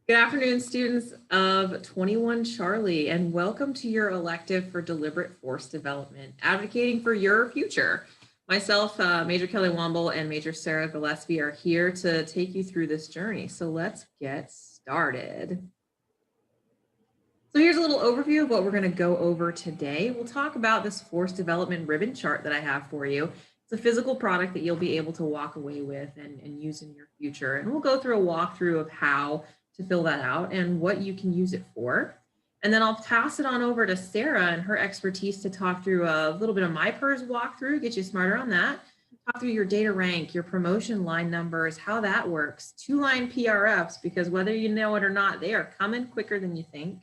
Good afternoon, students of 21 Charlie, and welcome to your elective for deliberate force development, advocating for your future. Myself, Major Kelly Womble and Major Sarah Gillespie are here to take you through this journey. So let's get started. So here's a little overview of what we're going to go over today. We'll talk about this force development ribbon chart that I have for you. It's a physical product that you'll be able to walk away with and use in your future. And we'll go through a walkthrough of how to fill that out and what you can use it for. And then I'll pass it on over to Sarah and her expertise to talk through a little bit of my PERS walkthrough, get you smarter on that. Talk through your data rank, your promotion line numbers, how that works, 2-line PRFs, because whether you know it or not, they are coming quicker than you think.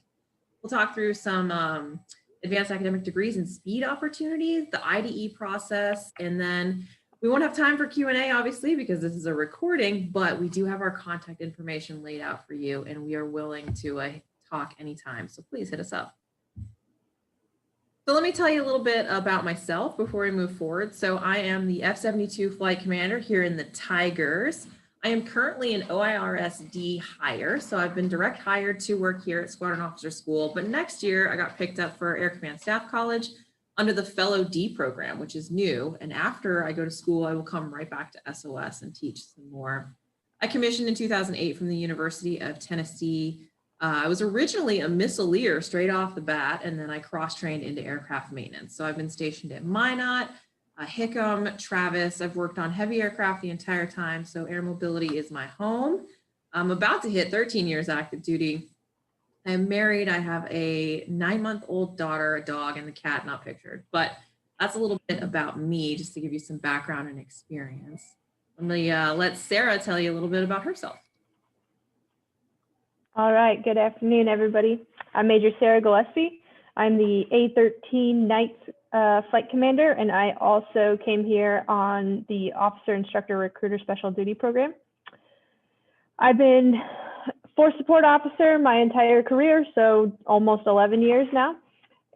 We'll talk through some advanced academic degrees and speed opportunities, the IDE process, and then we won't have time for Q&A, obviously, because this is a recording, but we do have our contact information laid out for you, and we are willing to talk anytime. So please hit us up. So let me tell you a little bit about myself before we move forward. So I am the F-72 flight commander here in the Tigers. I am currently an OIRSD hire, so I've been direct hired to work here at Squadron Officer School, but next year I got picked up for Air Command Staff College under the Fellow D program, which is new. And after I go to school, I will come right back to SOS and teach some more. I commissioned in 2008 from the University of Tennessee. I was originally a missileer straight off the bat, and then I cross-trained into aircraft maintenance. So I've been stationed at Minot, Hickam, Travis. I've worked on heavy aircraft the entire time, so air mobility is my home. I'm about to hit 13 years active duty. I'm married. I have a 9-month-old daughter, a dog, and the cat not pictured. But that's a little bit about me, just to give you some background and experience. Let me let Sarah tell you a little bit about herself. All right. Good afternoon, everybody. I'm Major Sarah Gillespie. I'm the A-13 Night Flight Commander, and I also came here on the Officer Instructor Recruiter Special Duty Program. I've been Force Support Officer my entire career, so almost 11 years now,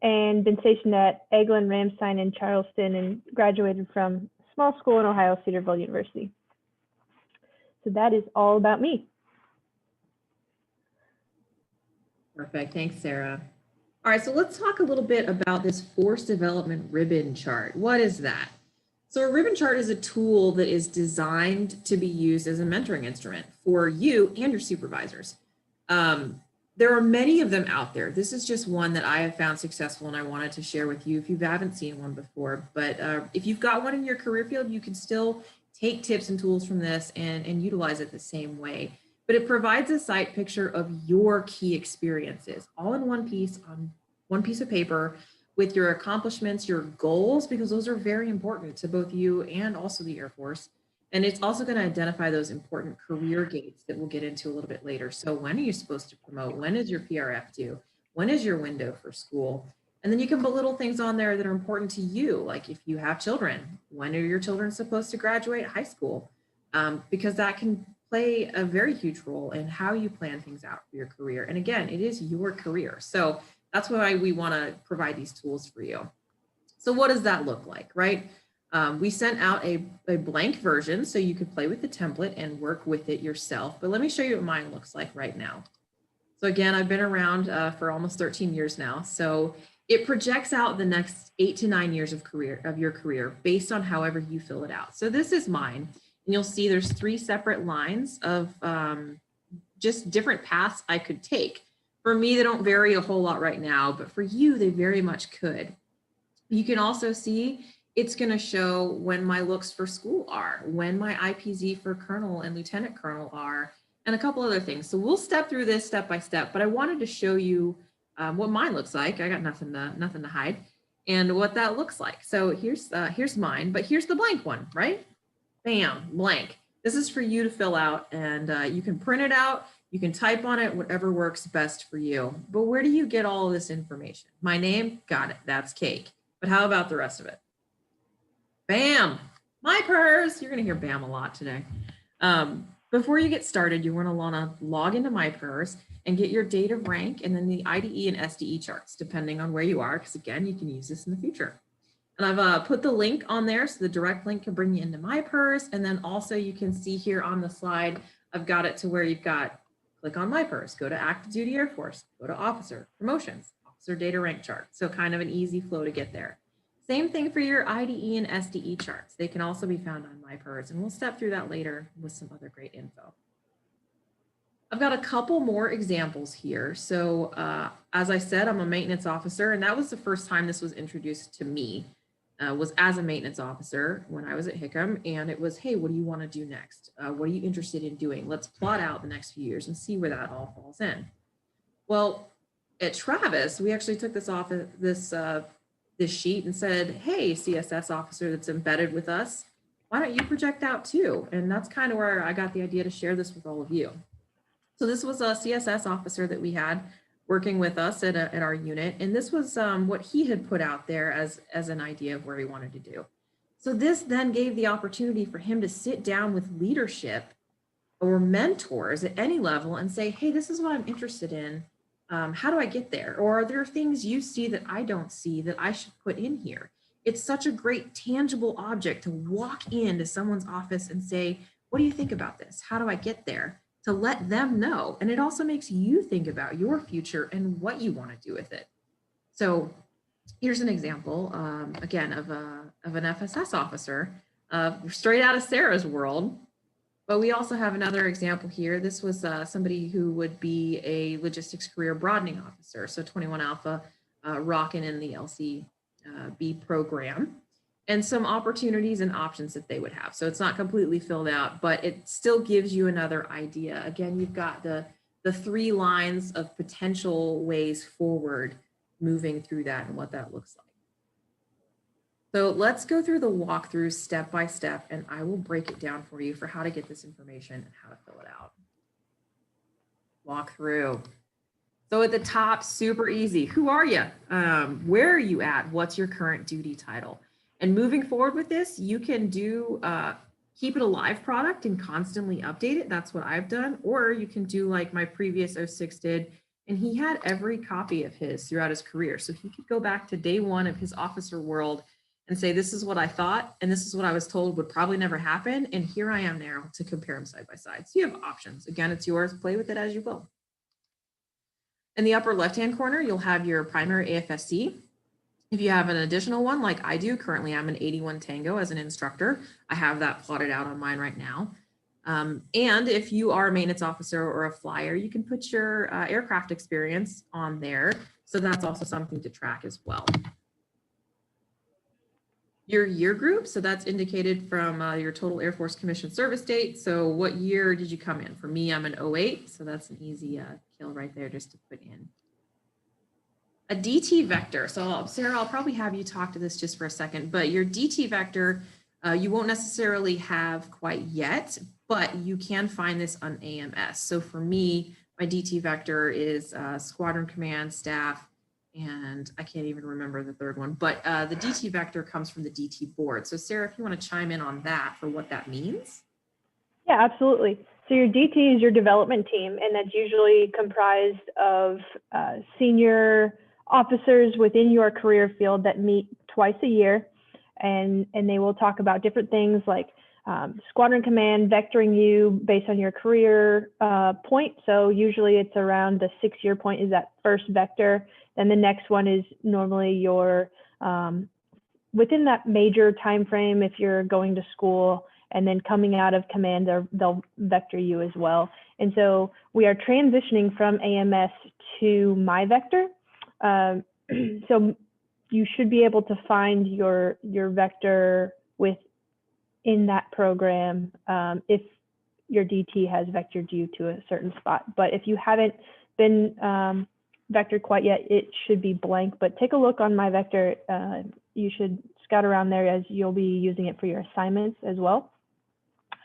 and been stationed at Eglin, Ramstein, and Charleston, and graduated from a small school in Ohio, Cedarville University. So that is all about me. Perfect. Thanks, Sarah. All right, so let's talk a little bit about this force development ribbon chart. What is that? So a ribbon chart is a tool that is designed to be used as a mentoring instrument for you and your supervisors. There are many of them out there. This is just one that I have found successful and I wanted to share with you if you haven't seen one before. But if you've got one in your career field, you can still take tips and tools from this and utilize it the same way. But it provides a sight picture of your key experiences all in one piece on one piece of paper with your accomplishments, your goals, because those are very important to both you and also the Air Force. And it's also going to identify those important career gates that we'll get into a little bit later. So when are you supposed to promote? When is your PRF due? When is your window for school? And then you can put little things on there that are important to you. Like if you have children, when are your children supposed to graduate high school? Because that can play a very huge role in how you plan things out for your career. And again, it is your career. So that's why we want to provide these tools for you. So what does that look like, right? We sent out a blank version so you could play with the template and work with it yourself. But let me show you what mine looks like right now. So again, I've been around for almost 13 years now. So it projects out the next 8 to 9 years of your career based on however you fill it out. So this is mine. And you'll see there's 3 separate lines of just different paths I could take. For me, they don't vary a whole lot right now, but for you, they very much could. You can also see it's going to show when my looks for school are, when my IPZ for colonel and lieutenant colonel are, and a couple other things. So we'll step through this step by step, but I wanted to show you what mine looks like. I got nothing to hide, and what that looks like. So here's mine, but here's the blank one, right? Bam, blank. This is for you to fill out, and you can print it out. You can type on it, whatever works best for you. But where do you get all of this information? My name, got it, that's cake. But how about the rest of it? Bam, my PERS. You're gonna hear bam a lot today. Before you get started, you wanna log into my PERS and get your date of rank and then the IDE and SDE charts, depending on where you are, because again, you can use this in the future. And I've put the link on there, so the direct link can bring you into my PERS. And then also you can see here on the slide, I've got it to where you've got click on MyPers, go to active duty Air Force, go to officer, promotions, officer data rank chart. So kind of an easy flow to get there. Same thing for your IDE and SDE charts. They can also be found on MyPers, and we'll step through that later with some other great info. I've got a couple more examples here. So as I said, I'm a maintenance officer, and that was the first time this was introduced to me, was as a maintenance officer when I was at Hickam. And it was, hey, what do you want to do next? What are you interested in doing? Let's plot out the next few years and see where that all falls in. Well, at Travis, we actually took this off of this sheet and said, hey, CSS officer that's embedded with us, why don't you project out too? And that's kind of where I got the idea to share this with all of you. So this was a CSS officer that we had working with us at our unit. And this was what he had put out there as an idea of where he wanted to do. So this then gave the opportunity for him to sit down with leadership or mentors at any level and say, hey, this is what I'm interested in. How do I get there? Or are there things you see that I don't see that I should put in here? It's such a great tangible object to walk into someone's office and say, what do you think about this? How do I get there? To let them know. And it also makes you think about your future and what you want to do with it. So here's an example, again, of an FSS officer, straight out of Sarah's world. But we also have another example here. This was somebody who would be a logistics career broadening officer. So 21 Alpha rocking in the LCB program, and some opportunities and options that they would have. So it's not completely filled out, but it still gives you another idea. Again, you've got the 3 lines of potential ways forward moving through that and what that looks like. So let's go through the walkthrough step by step, and I will break it down for you for how to get this information and how to fill it out. Walkthrough. So at the top, super easy. Who are you? Where are you at? What's your current duty title? And moving forward with this, you can do keep it a live product and constantly update it. That's what I've done. Or you can do like my previous 06 did, and he had every copy of his throughout his career. So he could go back to day 1 of his officer world and say, this is what I thought, and this is what I was told would probably never happen. And here I am now to compare them side by side. So you have options. Again, it's yours. Play with it as you will. In the upper left-hand corner, you'll have your primary AFSC. If you have an additional one, like I do, currently I'm an 81 Tango as an instructor. I have that plotted out on mine right now. And if you are a maintenance officer or a flyer, you can put your aircraft experience on there. So that's also something to track as well. Your year group, so that's indicated from your total Air Force commission service date. So what year did you come in? For me, I'm an 08, so that's an easy kill right there just to put in. A DT vector. So Sarah, I'll probably have you talk to this just for a second, but your DT vector, you won't necessarily have quite yet, but you can find this on AMS. So for me, my DT vector is squadron command, staff, and I can't even remember the third one, but the DT vector comes from the DT board. So Sarah, if you want to chime in on that for what that means. Yeah, absolutely. So your DT is your development team, and that's usually comprised of senior officers within your career field that meet twice a year, and they will talk about different things like squadron command vectoring you based on your career point. So usually it's around the 6-year point is that first vector. Then the next one is normally your within that major time frame if you're going to school, and then coming out of command, they'll vector you as well. And so we are transitioning from AMS to MyVector. So you should be able to find your vector within that program if your DT has vectored you to a certain spot. But if you haven't been vectored quite yet, it should be blank. But take a look on MyVector. You should scout around there as you'll be using it for your assignments as well.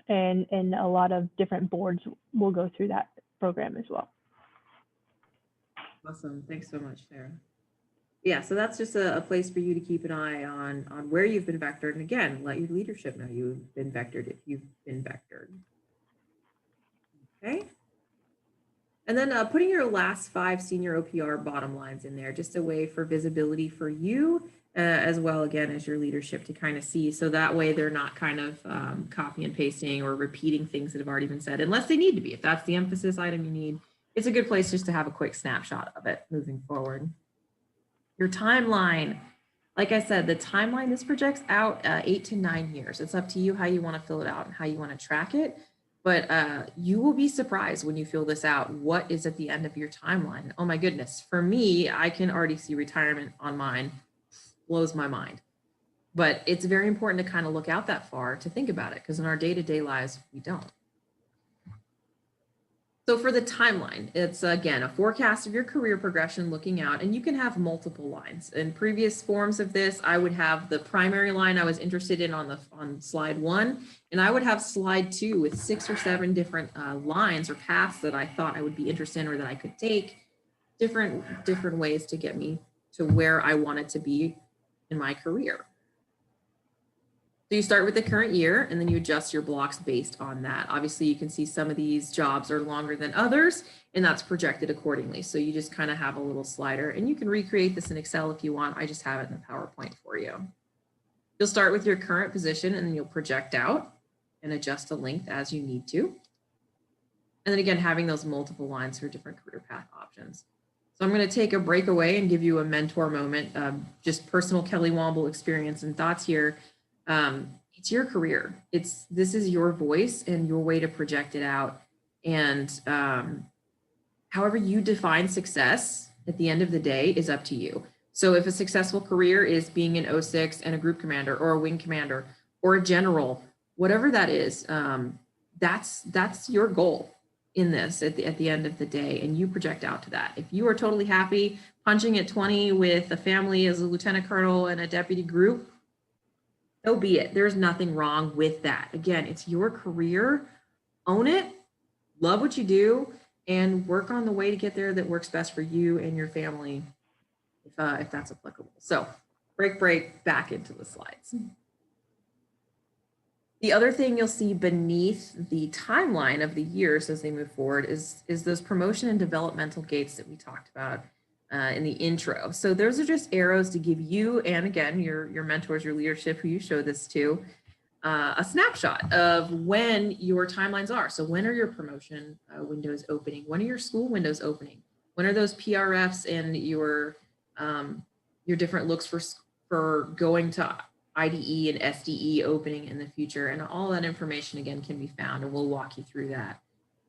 And a lot of different boards will go through that program as well. Awesome. Thanks so much, Sarah. Yeah, so that's just a place for you to keep an eye on where you've been vectored. And again, let your leadership know you've been vectored if you've been vectored. Okay. And then putting your last 5 senior OPR bottom lines in there, just a way for visibility for you as well, again, as your leadership to kind of see. So that way they're not kind of copy and pasting or repeating things that have already been said, unless they need to be. If that's the emphasis item you need, it's a good place just to have a quick snapshot of it moving forward. Your timeline. Like I said, the timeline, this projects out 8 to 9 years. It's up to you how you want to fill it out and how you want to track it. But you will be surprised when you fill this out, what is at the end of your timeline. Oh my goodness. For me, I can already see retirement on mine. Blows my mind. But it's very important to kind of look out that far to think about it, because in our day-to-day lives, we don't. So for the timeline, it's again a forecast of your career progression looking out, and you can have multiple lines. In previous forms of this, I would have the primary line I was interested in on slide 1, and I would have slide 2 with 6 or 7 different lines or paths that I thought I would be interested in or that I could take, different ways to get me to where I wanted to be in my career. So you start with the current year and then you adjust your blocks based on that. Obviously, you can see some of these jobs are longer than others, and that's projected accordingly. So you just kind of have a little slider, and you can recreate this in Excel if you want. I just have it in the PowerPoint for you. You'll start with your current position and then you'll project out and adjust the length as you need to. And then again, having those multiple lines for different career path options. So I'm going to take a break away and give you a mentor moment, just personal Kelly Womble experience and thoughts here. It's your career. This is your voice and your way to project it out. And however you define success at the end of the day is up to you. So if a successful career is being an 06 and a group commander or a wing commander or a general, whatever that is, that's your goal in this at the end of the day, and you project out to that. If you are totally happy punching at 20 with a family as a lieutenant colonel and a deputy group, so be it. There's nothing wrong with that. Again, it's your career. Own it, love what you do, and work on the way to get there that works best for you and your family, if that's applicable. So break, back into the slides. The other thing you'll see beneath the timeline of the years as they move forward is those promotion and developmental gates that we talked about in the intro. So those are just arrows to give you, and again, your mentors, your leadership, who you show this to, a snapshot of when your timelines are. So when are your promotion windows opening? When are your school windows opening? When are those PRFs and your different looks for going to IDE and SDE opening in the future? And all that information, again, can be found, and we'll walk you through that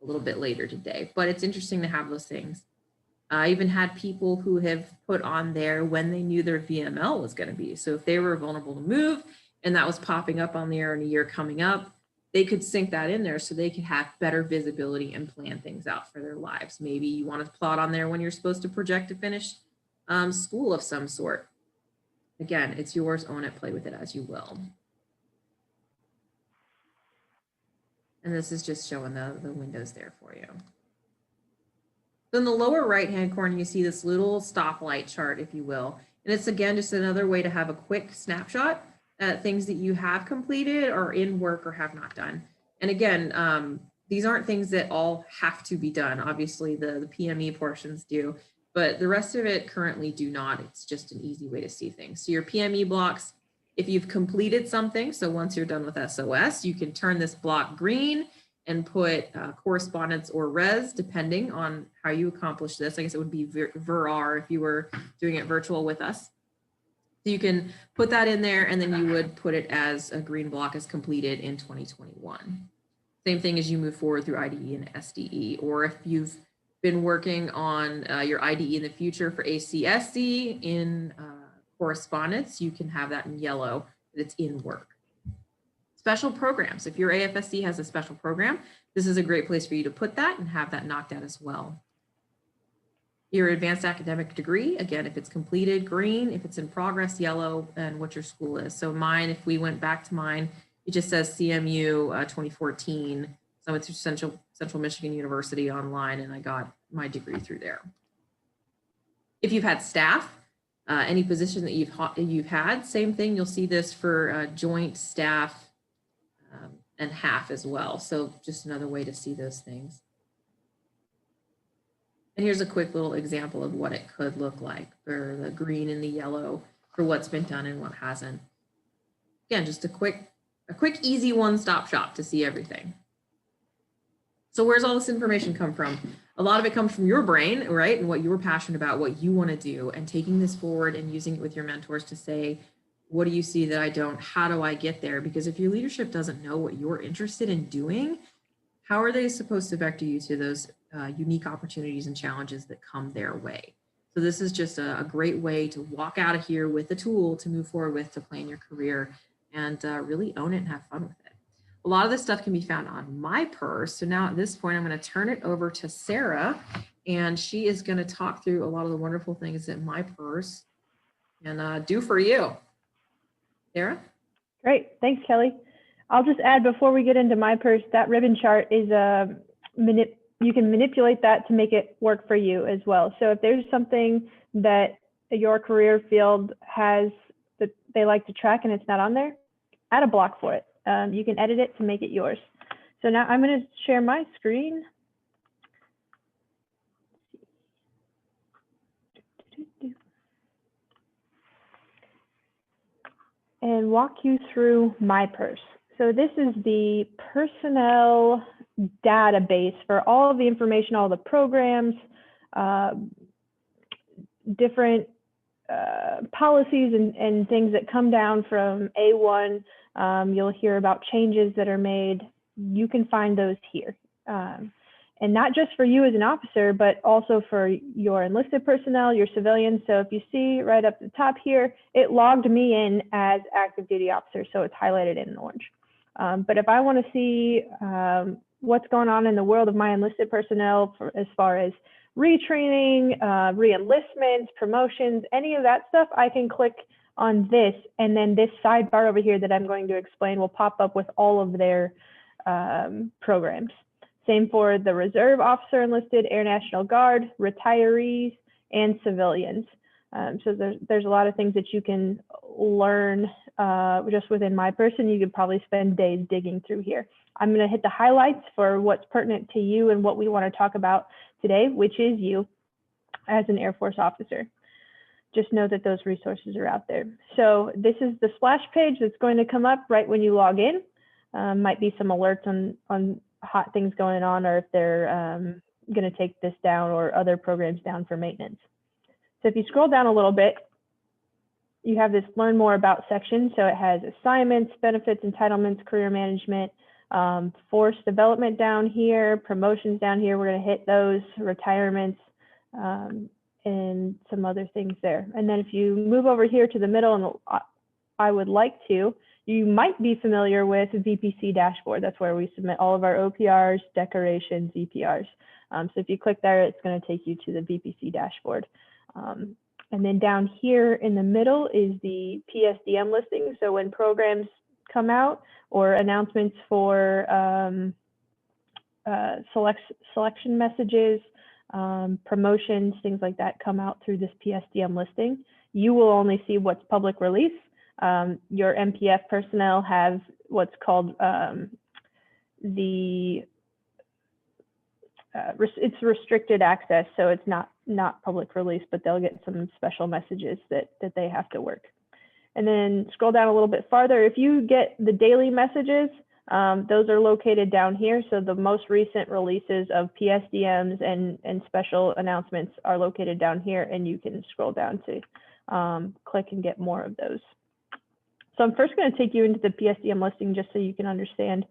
a little bit later today. But it's interesting to have those things. I even had people who have put on there when they knew their VML was going to be. So if they were vulnerable to move and that was popping up on there in a year coming up, they could sync that in there so they could have better visibility and plan things out for their lives. Maybe you want to plot on there when you're supposed to project to finish school of some sort. Again, it's yours, own it, play with it as you will. And this is just showing the windows there for you. So in the lower right-hand corner, you see this little stoplight chart, if you will. And it's, again, just another way to have a quick snapshot at things that you have completed or in work or have not done. And again, these aren't things that all have to be done. Obviously, the PME portions do, but the rest of it currently do not. It's just an easy way to see things. So your PME blocks, if you've completed something, so once you're done with SOS, you can turn this block green and put correspondence or res, depending on how you accomplish this. I guess it would be VER if you were doing it virtual with us. So you can put that in there, and then you would put it as a green block as completed in 2021. Same thing as you move forward through IDE and SDE, or if you've been working on your IDE in the future for ACSC in correspondence, you can have that in yellow, that it's in work. Special programs. If your AFSC has a special program, this is a great place for you to put that and have that knocked out as well. Your advanced academic degree, again, if it's completed, green. If it's in progress, yellow, and what your school is. So mine, if we went back to mine, it just says CMU 2014. So it's Central Michigan University online, and I got my degree through there. If you've had staff, any position that you've had, same thing. You'll see this for joint staff and half as well. So just another way to see those things. And here's a quick little example of what it could look like for the green and the yellow for what's been done and what hasn't. Again, just a quick, easy one-stop shop to see everything. So where's all this information come from? A lot of it comes from your brain, right? And what you were passionate about, what you want to do, and taking this forward and using it with your mentors to say, what do you see that I don't? How do I get there? Because if your leadership doesn't know what you're interested in doing, how are they supposed to vector you to those unique opportunities and challenges that come their way? So this is just a great way to walk out of here with a tool to move forward with, to plan your career and really own it and have fun with it. A lot of this stuff can be found on My Purse. So now at this point, I'm going to turn it over to Sarah, and she is going to talk through a lot of the wonderful things that My Purse can do for you. Sarah? Great. Thanks, Kelly. I'll just add before we get into My Purse, that ribbon chart is you can manipulate that to make it work for you as well. So if there's something that your career field has that they like to track and it's not on there, add a block for it. You can edit it to make it yours. So now I'm going to share my screen. And walk you through My Purse. So this is the personnel database for all of the information, all the programs, different policies and things that come down from A1. You'll hear about changes that are made. You can find those here. And not just for you as an officer, but also for your enlisted personnel, your civilians. So if you see right up the top here, it logged me in as active duty officer, so it's highlighted in orange. But if I want to see what's going on in the world of my enlisted personnel as far as retraining, re-enlistments, promotions, any of that stuff, I can click on this, and then this sidebar over here that I'm going to explain will pop up with all of their programs. Same for the reserve officer enlisted, Air National Guard, retirees, and civilians. So there's a lot of things that you can learn just within My Purse. You could probably spend days digging through here. I'm going to hit the highlights for what's pertinent to you and what we want to talk about today, which is you as an Air Force officer. Just know that those resources are out there. So this is the splash page that's going to come up right when you log in. Might be some alerts on hot things going on, or if they're going to take this down or other programs down for maintenance. So if you scroll down a little bit, you have this learn more about section. So it has assignments, benefits, entitlements, career management, force development down here, promotions down here. We're going to hit those, retirements, and some other things there. And then if you move over here to the middle, and I would like to, you might be familiar with VPC dashboard. That's where we submit all of our OPRs, decorations, EPRs. So if you click there, it's going to take you to the VPC dashboard. And then down here in the middle is the PSDM listing. So when programs come out or announcements for selection messages, promotions, things like that come out through this PSDM listing, you will only see what's public release. Your MPF personnel have what's called it's restricted access, so it's not public release, but they'll get some special messages that they have to work. And then scroll down a little bit farther. If you get the daily messages, those are located down here. So the most recent releases of PSDMs and special announcements are located down here, and you can scroll down to click and get more of those. So I'm first going to take you into the PSDM listing just so you can understand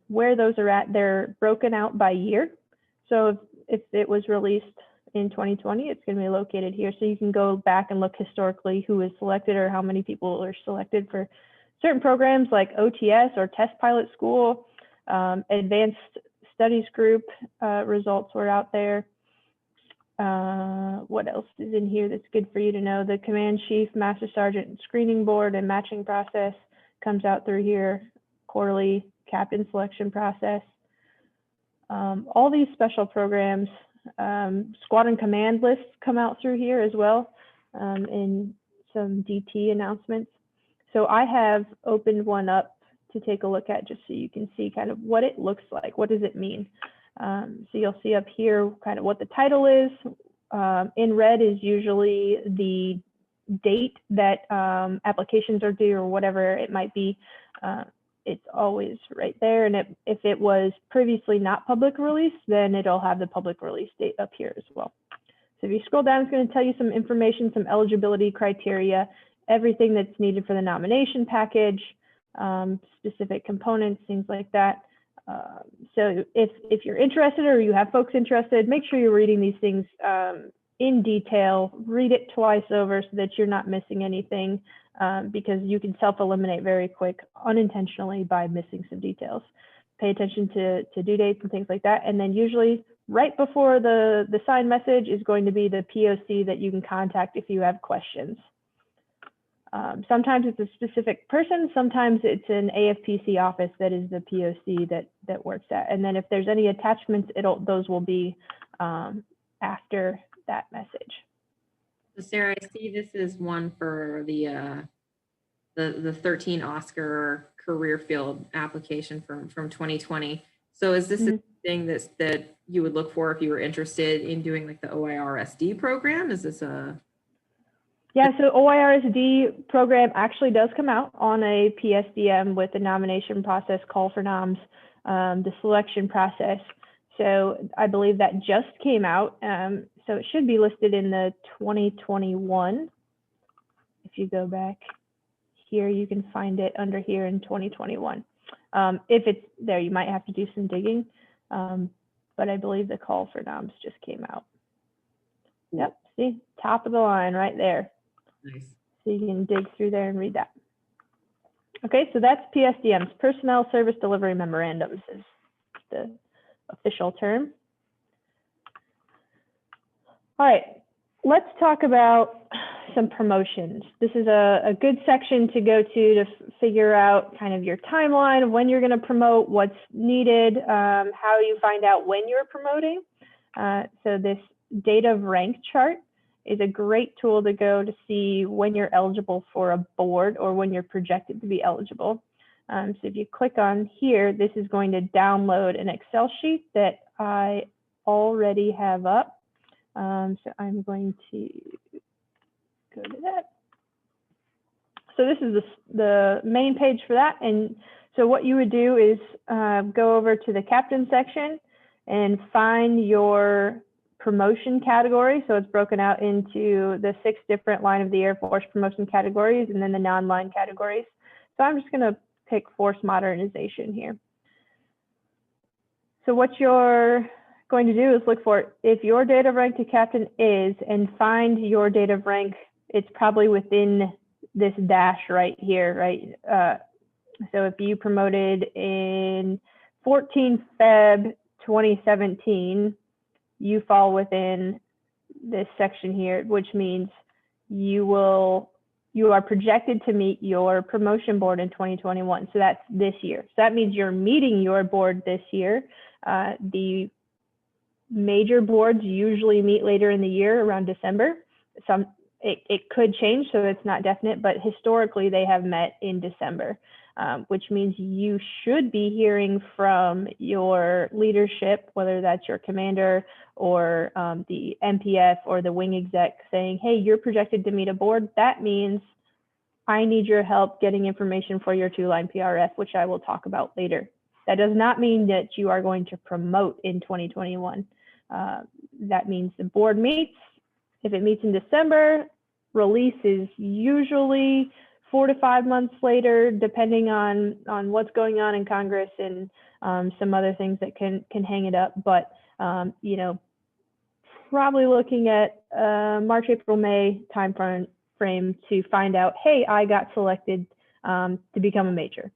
where those are at. They're broken out by year. So if it was released in 2020, it's going to be located here. So you can go back and look historically who is selected or how many people are selected for certain programs like OTS or Test Pilot School. Advanced Studies Group results were out there. What else is in here that's good for you to know? The Command Chief, Master Sergeant Screening Board and matching process comes out through here. Quarterly Captain selection process. All these special programs, Squadron Command lists come out through here as well, in some DT announcements. So I have opened one up to take a look at just so you can see kind of what it looks like. What does it mean? So you'll see up here kind of what the title is. In red is usually the date that applications are due or whatever it might be, it's always right there. And if it was previously not public release, then it'll have the public release date up here as well. So if you scroll down, it's going to tell you some information, some eligibility criteria, everything that's needed for the nomination package, specific components, things like that. So if you're interested or you have folks interested, make sure you're reading these things in detail, read it twice over so that you're not missing anything, because you can self-eliminate very quick unintentionally by missing some details. Pay attention to due dates and things like that. And then usually right before the sign message is going to be the POC that you can contact if you have questions. Sometimes it's a specific person, sometimes it's an AFPC office that is the POC that works at. And then if there's any attachments, those will be after that message. So Sarah, I see this is one for the 13 Oscar career field application from 2020. So is this a thing that you would look for if you were interested in doing like the OIRSD program? Is this a... Yeah, so OIRSD program actually does come out on a PSDM with the nomination process, call for noms, the selection process. So I believe that just came out. So it should be listed in the 2021. If you go back here, you can find it under here in 2021. If it's there, you might have to do some digging. But I believe the call for noms just came out. Yep, see, top of the line right there. Nice. So you can dig through there and read that. Okay, so that's PSDMs, Personnel Service Delivery Memorandums is the official term. All right, let's talk about some promotions. This is a good section to go to figure out kind of your timeline of when you're going to promote, what's needed, how you find out when you're promoting. So this date of rank chart is a great tool to go to see when you're eligible for a board or when you're projected to be eligible. So if you click on here, this is going to download an Excel sheet that I already have up. So I'm going to go to that. So this is the main page for that. And so what you would do is go over to the captain section and find your promotion category. So it's broken out into the 6 different line of the Air Force promotion categories and then the non-line categories. So I'm just going to pick force modernization here. So what you're going to do is look for if your date of rank to captain is, and find your date of rank. It's probably within this dash right here, right? So if you promoted in 14 Feb 2017, you fall within this section here, which means you are projected to meet your promotion board in 2021. So that's this year. So that means you're meeting your board this year. The major boards usually meet later in the year around December. It could change, so it's not definite, but historically they have met in December, which means you should be hearing from your leadership, whether that's your commander or the MPF or the wing exec, saying, hey, you're projected to meet a board. That means I need your help getting information for your 2-line PRF, which I will talk about later. That does not mean that you are going to promote in 2021. That means the board meets. If it meets in December, release is usually 4 to 5 months later, depending on what's going on in Congress and some other things that can hang it up. But you know, probably looking at March, April, May time frame to find out, hey, I got selected to become a major.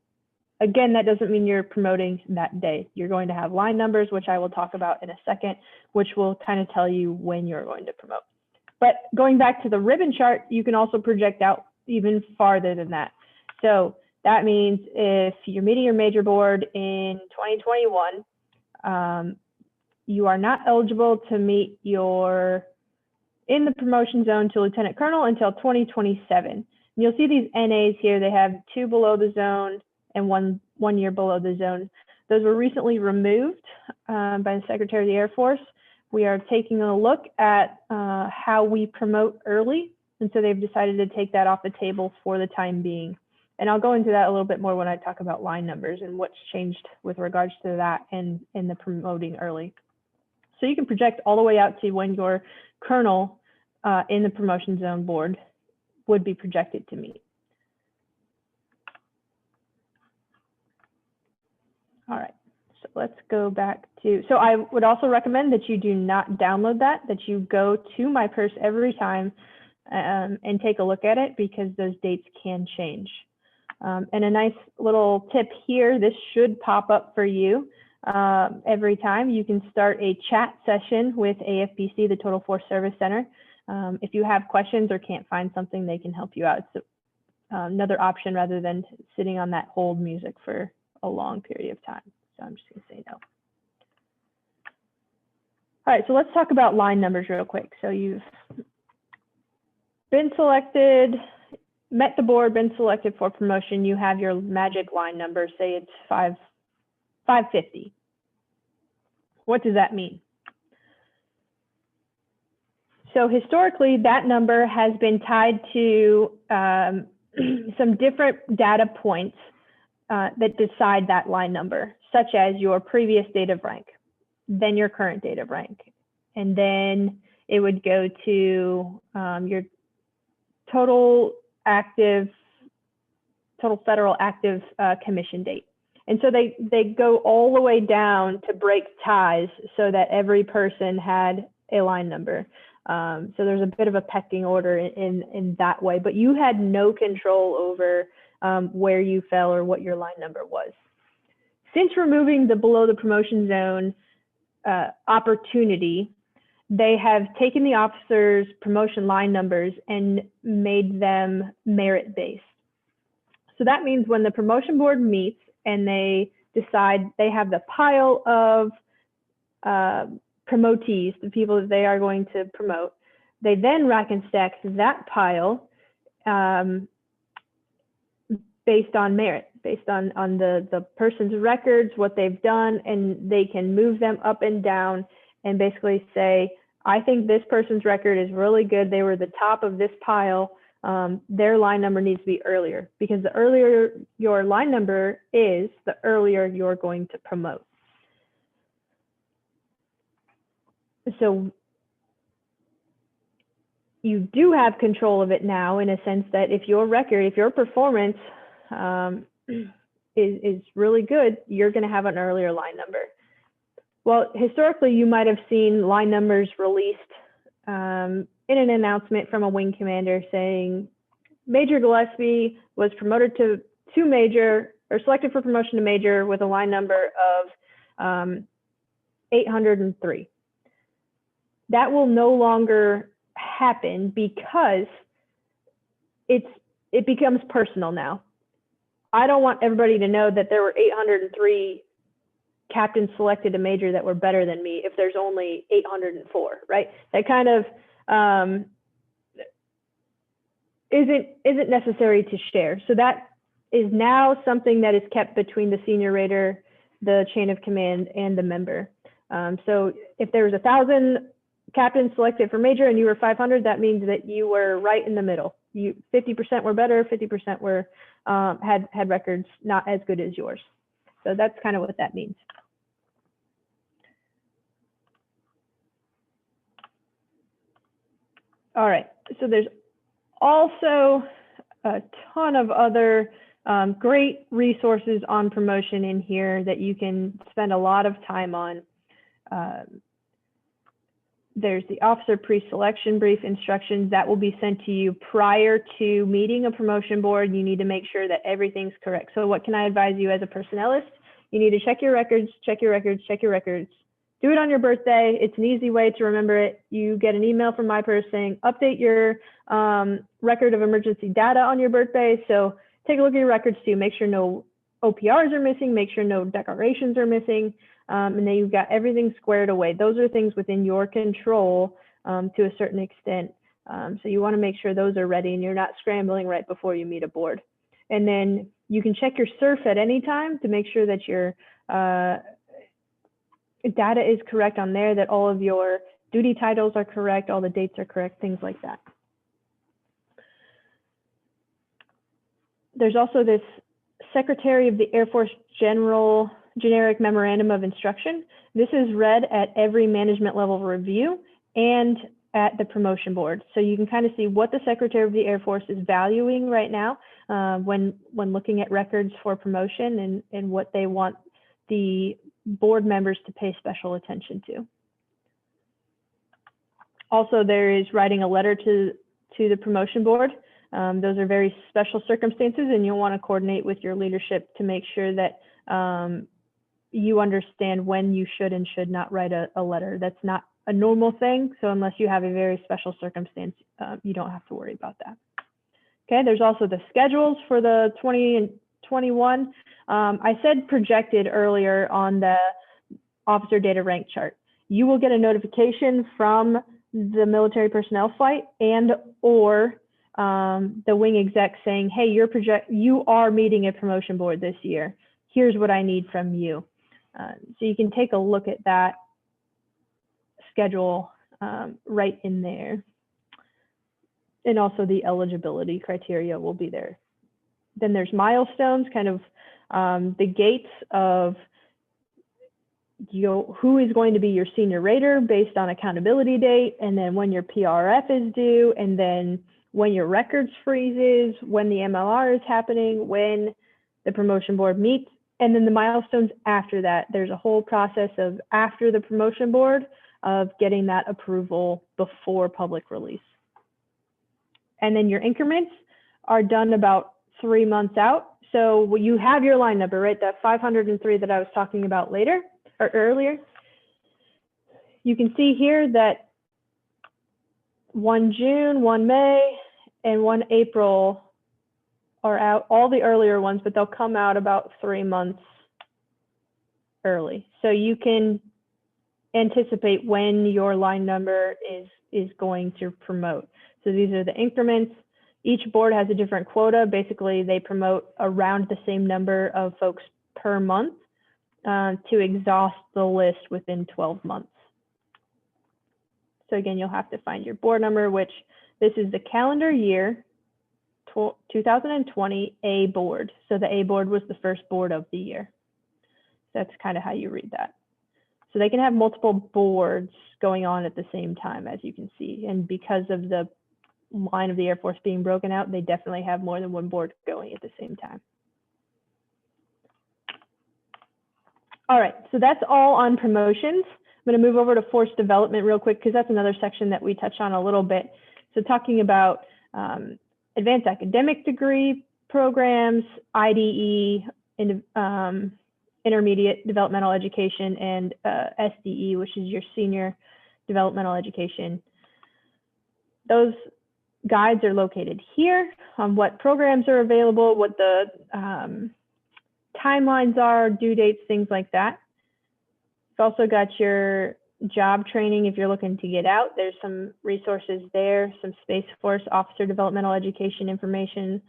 Again, that doesn't mean you're promoting that day. You're going to have line numbers, which I will talk about in a second, which will kind of tell you when you're going to promote. But going back to the ribbon chart, you can also project out even farther than that. So that means if you're meeting your major board in 2021, you are not eligible to meet in the promotion zone to lieutenant colonel until 2027. And you'll see these NAs here. They have 2 below the zone and one year below the zone. Those were recently removed by the Secretary of the Air Force. We are taking a look at how we promote early. And so they've decided to take that off the table for the time being. And I'll go into that a little bit more when I talk about line numbers and what's changed with regards to that and the promoting early. So you can project all the way out to when your colonel in the promotion zone board would be projected to meet. All right, so let's go back to, so I would also recommend that you do not download that you go to My Purse every time and take a look at it, because those dates can change. And a nice little tip here, this should pop up for you every time. You can start a chat session with AFPC, the Total Force Service Center. If you have questions or can't find something, they can help you out. It's another option rather than sitting on that hold music for a long period of time. So I'm just gonna say no. All right, so let's talk about line numbers real quick. So you've been selected, met the board, been selected for promotion, you have your magic line number, say it's 550. What does that mean? So historically, that number has been tied to some different data points that decide that line number, such as your previous date of rank, then your current date of rank, and then it would go to your total federal active commission date. And so they go all the way down to break ties so that every person had a line number. So there's a bit of a pecking order in that way, but you had no control over where you fell or what your line number was. Since removing the below the promotion zone opportunity, they have taken the officers' promotion line numbers and made them merit-based. So that means when the promotion board meets and they decide they have the pile of promotees, the people that they are going to promote, they then rack and stack that pile based on merit, based on the person's records, what they've done, and they can move them up and down and basically say, I think this person's record is really good. They were the top of this pile. Their line number needs to be earlier, because the earlier your line number is, the earlier you're going to promote. So you do have control of it now, in a sense that if your record, if your performance is really good, you're going to have an earlier line number. Well, historically, you might have seen line numbers released in an announcement from a wing commander saying Major Gillespie was promoted to major, or selected for promotion to major, with a line number of 803. That will no longer happen, because it becomes personal now. I don't want everybody to know that there were 803 captains selected to major that were better than me if there's only 804, right? That kind of isn't necessary to share. So that is now something that is kept between the senior rater, the chain of command, and the member. So if there was 1,000 captains selected for major and you were 500, that means that you were right in the middle. 50% were better, 50% were had records not as good as yours. So that's kind of what that means. All right, so there's also a ton of other great resources on promotion in here that you can spend a lot of time on. There's the officer pre-selection brief instructions that will be sent to you prior to meeting a promotion board. You need to make sure that everything's correct. So what can I advise you as a personnelist? You need to check your records, check your records, check your records. Do it on your birthday. It's an easy way to remember it. You get an email from My Purse saying, update your record of emergency data on your birthday. So take a look at your records too. Make sure no OPRs are missing, make sure no declarations are missing. And then you've got everything squared away. Those are things within your control to a certain extent. So you want to make sure those are ready and you're not scrambling right before you meet a board. And then you can check your SURF at any time to make sure that your data is correct on there, that all of your duty titles are correct, all the dates are correct, things like that. There's also this Secretary of the Air Force Generic Memorandum of Instruction. This is read at every management level review and at the promotion board. So you can kind of see what the Secretary of the Air Force is valuing right now when looking at records for promotion and what they want the board members to pay special attention to. Also, there is writing a letter to the promotion board. Those are very special circumstances, and you'll want to coordinate with your leadership to make sure that you understand when you should and should not write a letter. That's not a normal thing, so unless you have a very special circumstance, you don't have to worry about that. Okay, there's also the schedules for the 20 and 21. I said projected earlier on the officer data rank chart. You will get a notification from the military personnel flight and or the wing exec saying, hey, you are meeting a promotion board this year. Here's what I need from you. So you can take a look at that schedule right in there. And also the eligibility criteria will be there. Then there's milestones, kind of the gates of who is going to be your senior rater based on accountability date, and then when your PRF is due, and then when your records freezes, when the MLR is happening, when the promotion board meets, and then the milestones after that. There's a whole process of after the promotion board of getting that approval before public release. And then your increments are done about 3 months out. So you have your line number, right? That 503 that I was talking about earlier. You can see here that 1 June, 1 May, and 1 April are out, all the earlier ones, but they'll come out about 3 months early. So you can anticipate when your line number is going to promote. So these are the increments. Each board has a different quota. Basically, they promote around the same number of folks per month to exhaust the list within 12 months. So again, you'll have to find your board number, which this is the calendar year 2020 A board. So the A board was the first board of the year. That's kind of how you read that. So they can have multiple boards going on at the same time, as you can see. And because of the line of the Air Force being broken out, they definitely have more than one board going at the same time. All right, so that's all on promotions. I'm going to move over to force development real quick because that's another section that we touch on a little bit. So talking about advanced academic degree programs, IDE, intermediate developmental education, and SDE, which is your senior developmental education. Those guides are located here on what programs are available, what the timelines are, due dates, things like that. You've also got your job training if you're looking to get out. There's some resources there, some Space Force officer developmental education information,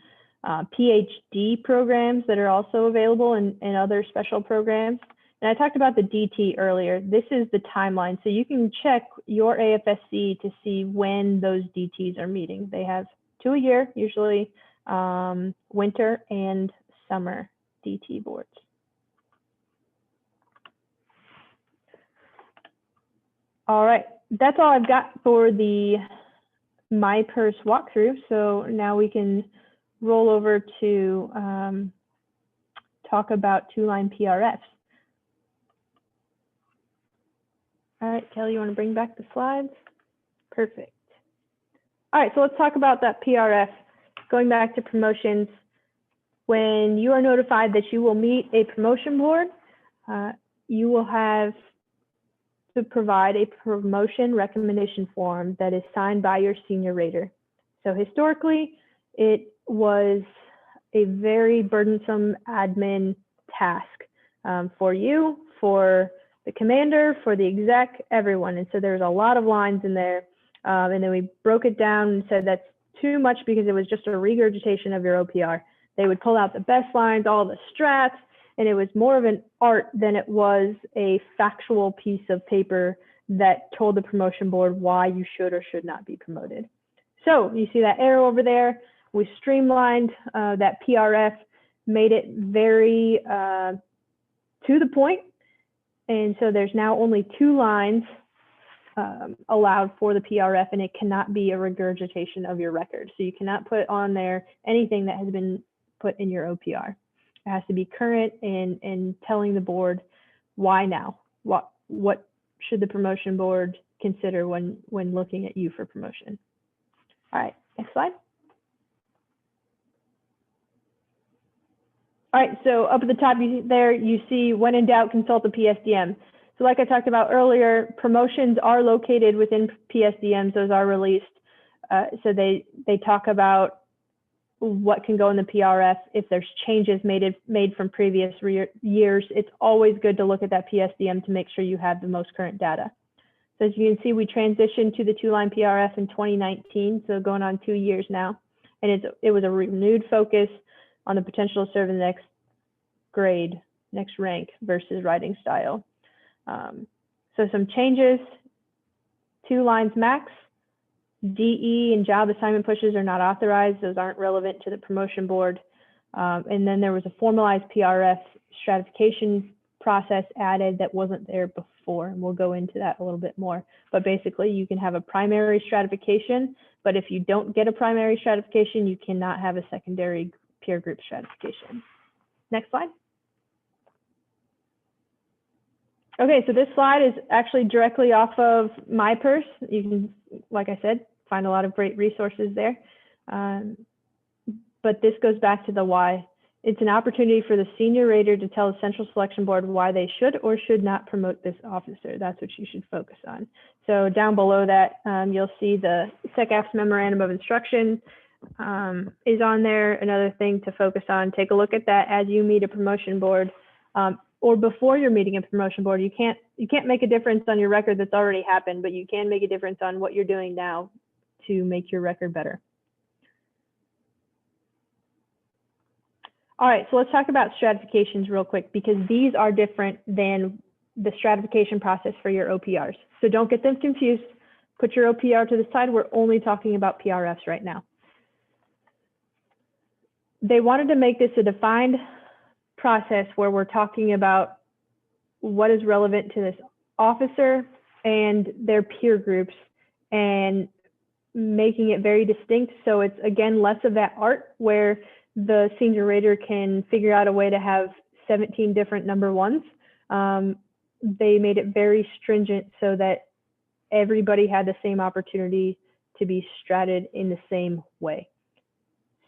PhD programs that are also available in other special programs. And I talked about the DT earlier. This is the timeline. So you can check your AFSC to see when those DTs are meeting. They have 2 a year, usually winter and summer DT boards. All right, that's all I've got for the MyPers walkthrough. So now we can roll over to talk about two-line PRFs. All right, Kelly, you want to bring back the slides? Perfect. All right, so let's talk about that PRF. Going back to promotions, when you are notified that you will meet a promotion board, you will have to provide a promotion recommendation form that is signed by your senior rater. So historically, it was a very burdensome admin task for you, for the commander, for the exec, everyone. And so there's a lot of lines in there. And then we broke it down and said that's too much because it was just a regurgitation of your OPR. They would pull out the best lines, all the strats, and it was more of an art than it was a factual piece of paper that told the promotion board why you should or should not be promoted. So you see that arrow over there. We streamlined that PRF, made it very to the point. And so there's now only 2 lines allowed for the PRF, and it cannot be a regurgitation of your record. So you cannot put on there anything that has been put in your OPR. It has to be current and telling the board why now. What should the promotion board consider when looking at you for promotion? All right, next slide. All right, so up at the top you see when in doubt, consult the PSDM. So like I talked about earlier, promotions are located within PSDMs, those are released. So they talk about what can go in the PRF. If there's changes made from previous years, it's always good to look at that PSDM to make sure you have the most current data. So as you can see, we transitioned to the 2-line PRF in 2019, so going on 2 years now. And it was a renewed focus on the potential to serve in the next grade, next rank versus writing style. So some changes, 2 lines max. DE and job assignment pushes are not authorized. Those aren't relevant to the promotion board. And then there was a formalized PRF stratification process added that wasn't there before. And we'll go into that a little bit more. But basically, you can have a primary stratification, but if you don't get a primary stratification, you cannot have a secondary peer group stratification. Next slide. Okay, so this slide is actually directly off of my purse. You can, like I said, find a lot of great resources there. But this goes back to the why. It's an opportunity for the senior rater to tell the central selection board why they should or should not promote this officer. That's what you should focus on. So down below that, you'll see the SECAF's memorandum of instruction is on there. Another thing to focus on, take a look at that as you meet a promotion board. Or before you're meeting a promotion board. You can't make a difference on your record that's already happened, but you can make a difference on what you're doing now to make your record better. All right, so let's talk about stratifications real quick, because these are different than the stratification process for your OPRs. So don't get them confused. Put your OPR to the side. We're only talking about PRFs right now. They wanted to make this a defined process where we're talking about what is relevant to this officer and their peer groups and making it very distinct. So it's, again, less of that art where the senior rater can figure out a way to have 17 different number ones. They made it very stringent so that everybody had the same opportunity to be strated in the same way.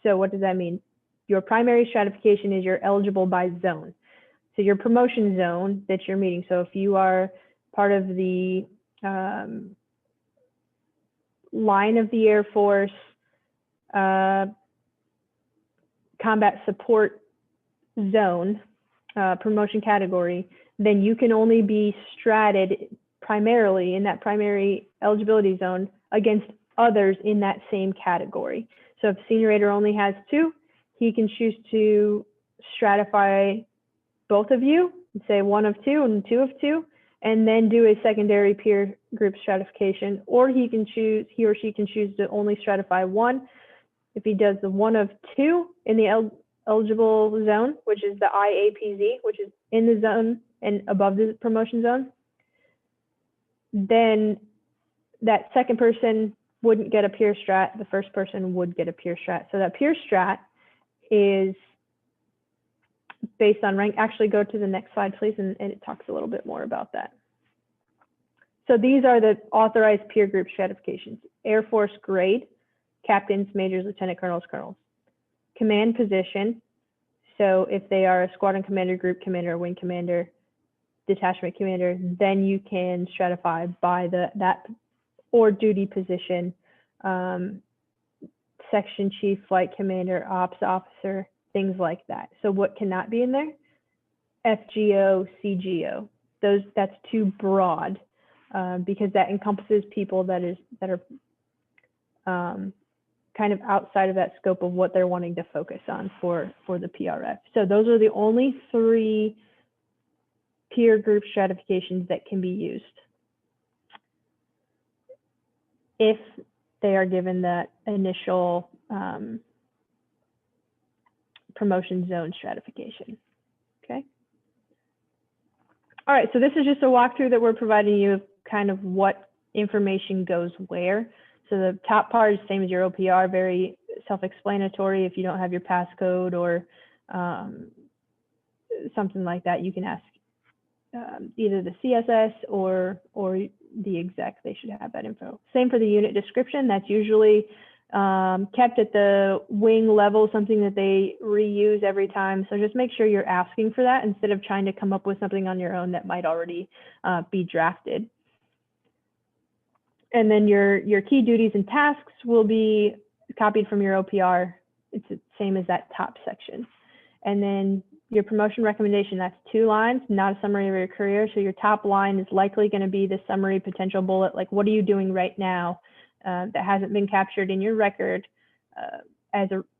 So what does that mean? Your primary stratification is you're eligible by zone. So your promotion zone that you're meeting. So if you are part of the line of the Air Force combat support zone promotion category, then you can only be strated primarily in that primary eligibility zone against others in that same category. So if senior rater only has 2, he can choose to stratify both of you, say 1 of 2 and 2 of 2, and then do a secondary peer group stratification. Or he or she can choose to only stratify 1. If he does the 1 of 2 in the eligible zone, which is the IAPZ, which is in the zone and above the promotion zone, then that second person wouldn't get a peer strat, the first person would get a peer strat. So that peer strat is based on rank. Actually, go to the next slide, please, and it talks a little bit more about that. So these are the authorized peer group stratifications. Air Force grade, captains, majors, lieutenant colonels, colonels. Command position, so if they are a squadron commander, group commander, wing commander, detachment commander, then you can stratify by that or duty position, section chief, flight commander, ops officer, things like that. So what cannot be in there? FGO, CGO. That's too broad because that encompasses people that are kind of outside of that scope of what they're wanting to focus on for the PRF. So those are the only 3 peer group stratifications that can be used if they are given that initial promotion zone stratification. Okay. All right, so this is just a walkthrough that we're providing you of kind of what information goes where. So the top part is same as your OPR, very self-explanatory. If you don't have your passcode or something like that, you can ask either the CSS or the exec. They should have that info. Same for the unit description. That's usually kept at the wing level, something that they reuse every time. So just make sure you're asking for that instead of trying to come up with something on your own that might already be drafted. And then your key duties and tasks will be copied from your OPR. It's the same as that top section. And then your promotion recommendation, that's 2 lines, not a summary of your career. So your top line is likely going to be the summary potential bullet, like what are you doing right now that hasn't been captured in your record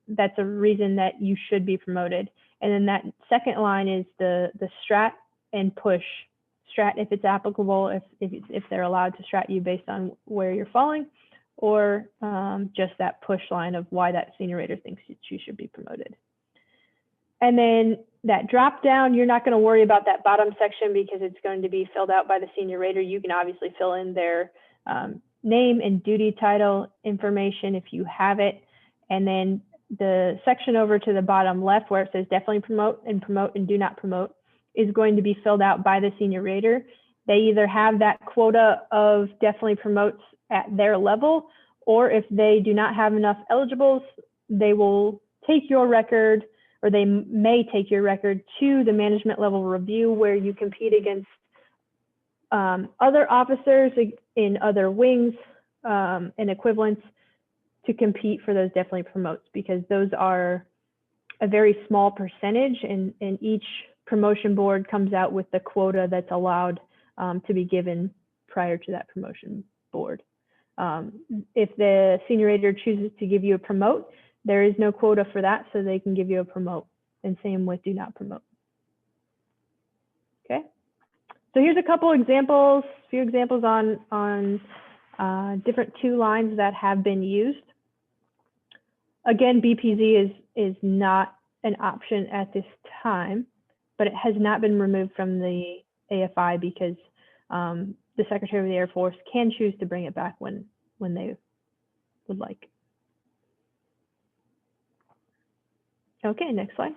that's a reason that you should be promoted. And then that second line is the strat and push. Strat if it's applicable, if they're allowed to strat you based on where you're falling, or just that push line of why that senior rater thinks you should be promoted. And then that drop down, you're not going to worry about that bottom section because it's going to be filled out by the senior rater. You can obviously fill in their name and duty title information if you have it. And then the section over to the bottom left where it says definitely promote and do not promote is going to be filled out by the senior rater. They either have that quota of definitely promotes at their level, or if they do not have enough eligibles, they will take your record, or they may take your record to the management level review where you compete against other officers in other wings and equivalents to compete for those definitely promotes, because those are a very small percentage, and each promotion board comes out with the quota that's allowed to be given prior to that promotion board. If the senior rater chooses to give you a promote, there is no quota for that, so they can give you a promote, and same with do not promote. Okay, so here's a couple examples, few examples on different 2 lines that have been used. Again, BPZ is not an option at this time, but it has not been removed from the AFI because the Secretary of the Air Force can choose to bring it back when they would like. Okay, next slide.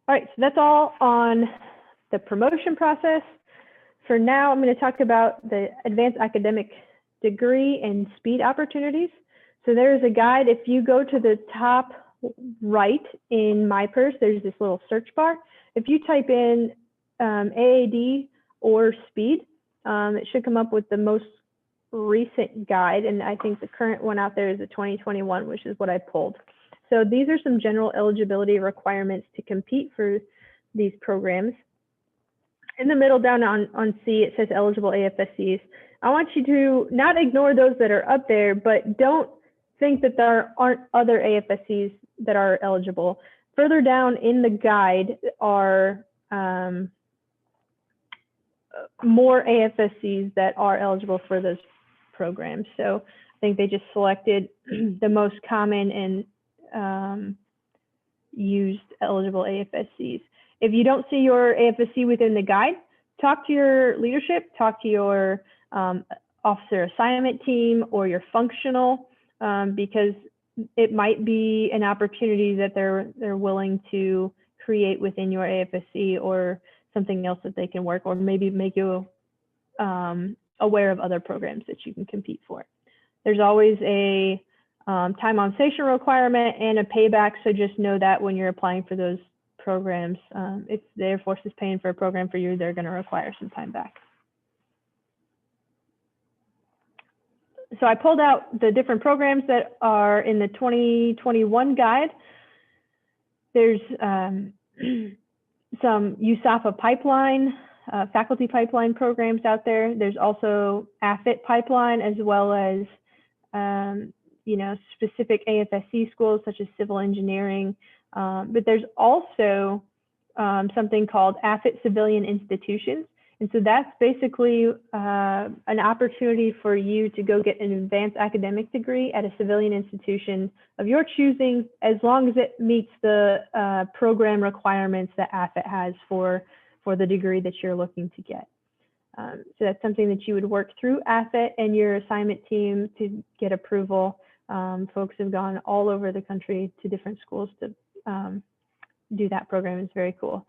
All right, so that's all on the promotion process. For now, I'm going to talk about the advanced academic degree and speed opportunities. So there's a guide. If you go to the top right in My Purse, there's this little search bar. If you type in AAD or speed, it should come up with the most recent guide. And I think the current one out there is the 2021, which is what I pulled. So these are some general eligibility requirements to compete for these programs. In the middle down on C, it says eligible AFSCs. I want you to not ignore those that are up there, but don't think that there aren't other AFSCs that are eligible. Further down in the guide are more AFSCs that are eligible for those programs. So I think they just selected the most common and used eligible AFSCs. If you don't see your AFSC within the guide, talk to your leadership, talk to your officer assignment team or your functional, because it might be an opportunity that they're willing to create within your AFSC, or something else that they can work, or maybe make you aware of other programs that you can compete for. There's always a time on station requirement and a payback, so just know that when you're applying for those programs, if the Air Force is paying for a program for you, they're going to require some time back. So I pulled out the different programs that are in the 2021 guide. There's some USAFA pipeline, faculty pipeline programs out there. There's also AFIT pipeline, as well as specific AFSC schools such as civil engineering. But there's also something called AFIT civilian institutions. And so that's basically an opportunity for you to go get an advanced academic degree at a civilian institution of your choosing, as long as it meets the program requirements that AFIT has for the degree that you're looking to get. So that's something that you would work through AFIT and your assignment team to get approval. Folks have gone all over the country to different schools to do that program. It's very cool.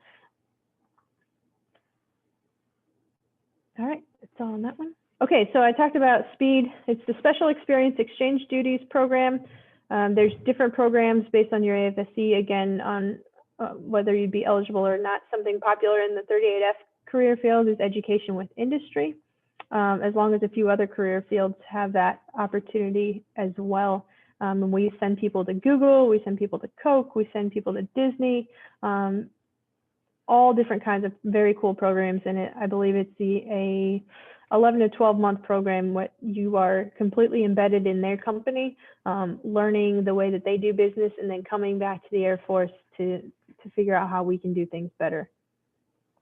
All right, that's all on that one. Okay, so I talked about SPEED. It's the Special Experience Exchange Duties Program. There's different programs based on your AFSC, again, on whether you'd be eligible or not. Something popular in the 38F career field is education with industry, as long as a few other career fields have that opportunity as well. And we send people to Google, we send people to Coke, we send people to Disney, all different kinds of very cool programs in it. I believe it's a 11 to 12 month program where you are completely embedded in their company, learning the way that they do business, and then coming back to the Air Force to figure out how we can do things better.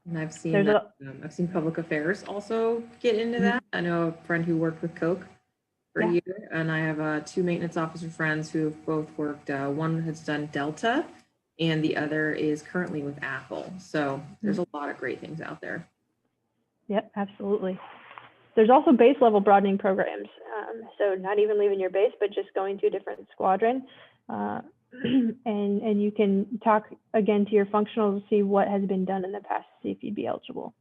And I've seen that, I've seen public affairs also get into that. I know a friend who worked with Coke for a year, and I have 2 maintenance officer friends who have both worked. One has done Delta, and the other is currently with Apple. So there's a lot of great things out there. Yep, absolutely. There's also base level broadening programs. So not even leaving your base, but just going to a different squadron. And you can talk again to your functionals to see what has been done in the past, to see if you'd be eligible.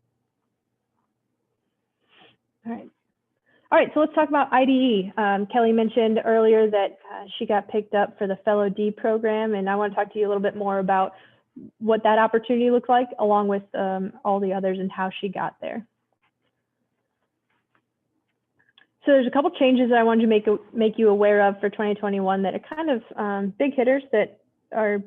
All right, so let's talk about IDE. Kelly mentioned earlier that she got picked up for the Fellow D program, and I want to talk to you a little bit more about what that opportunity looks like, along with all the others, and how she got there. So there's a couple changes that I wanted to make you aware of for 2021 that are kind of big hitters that are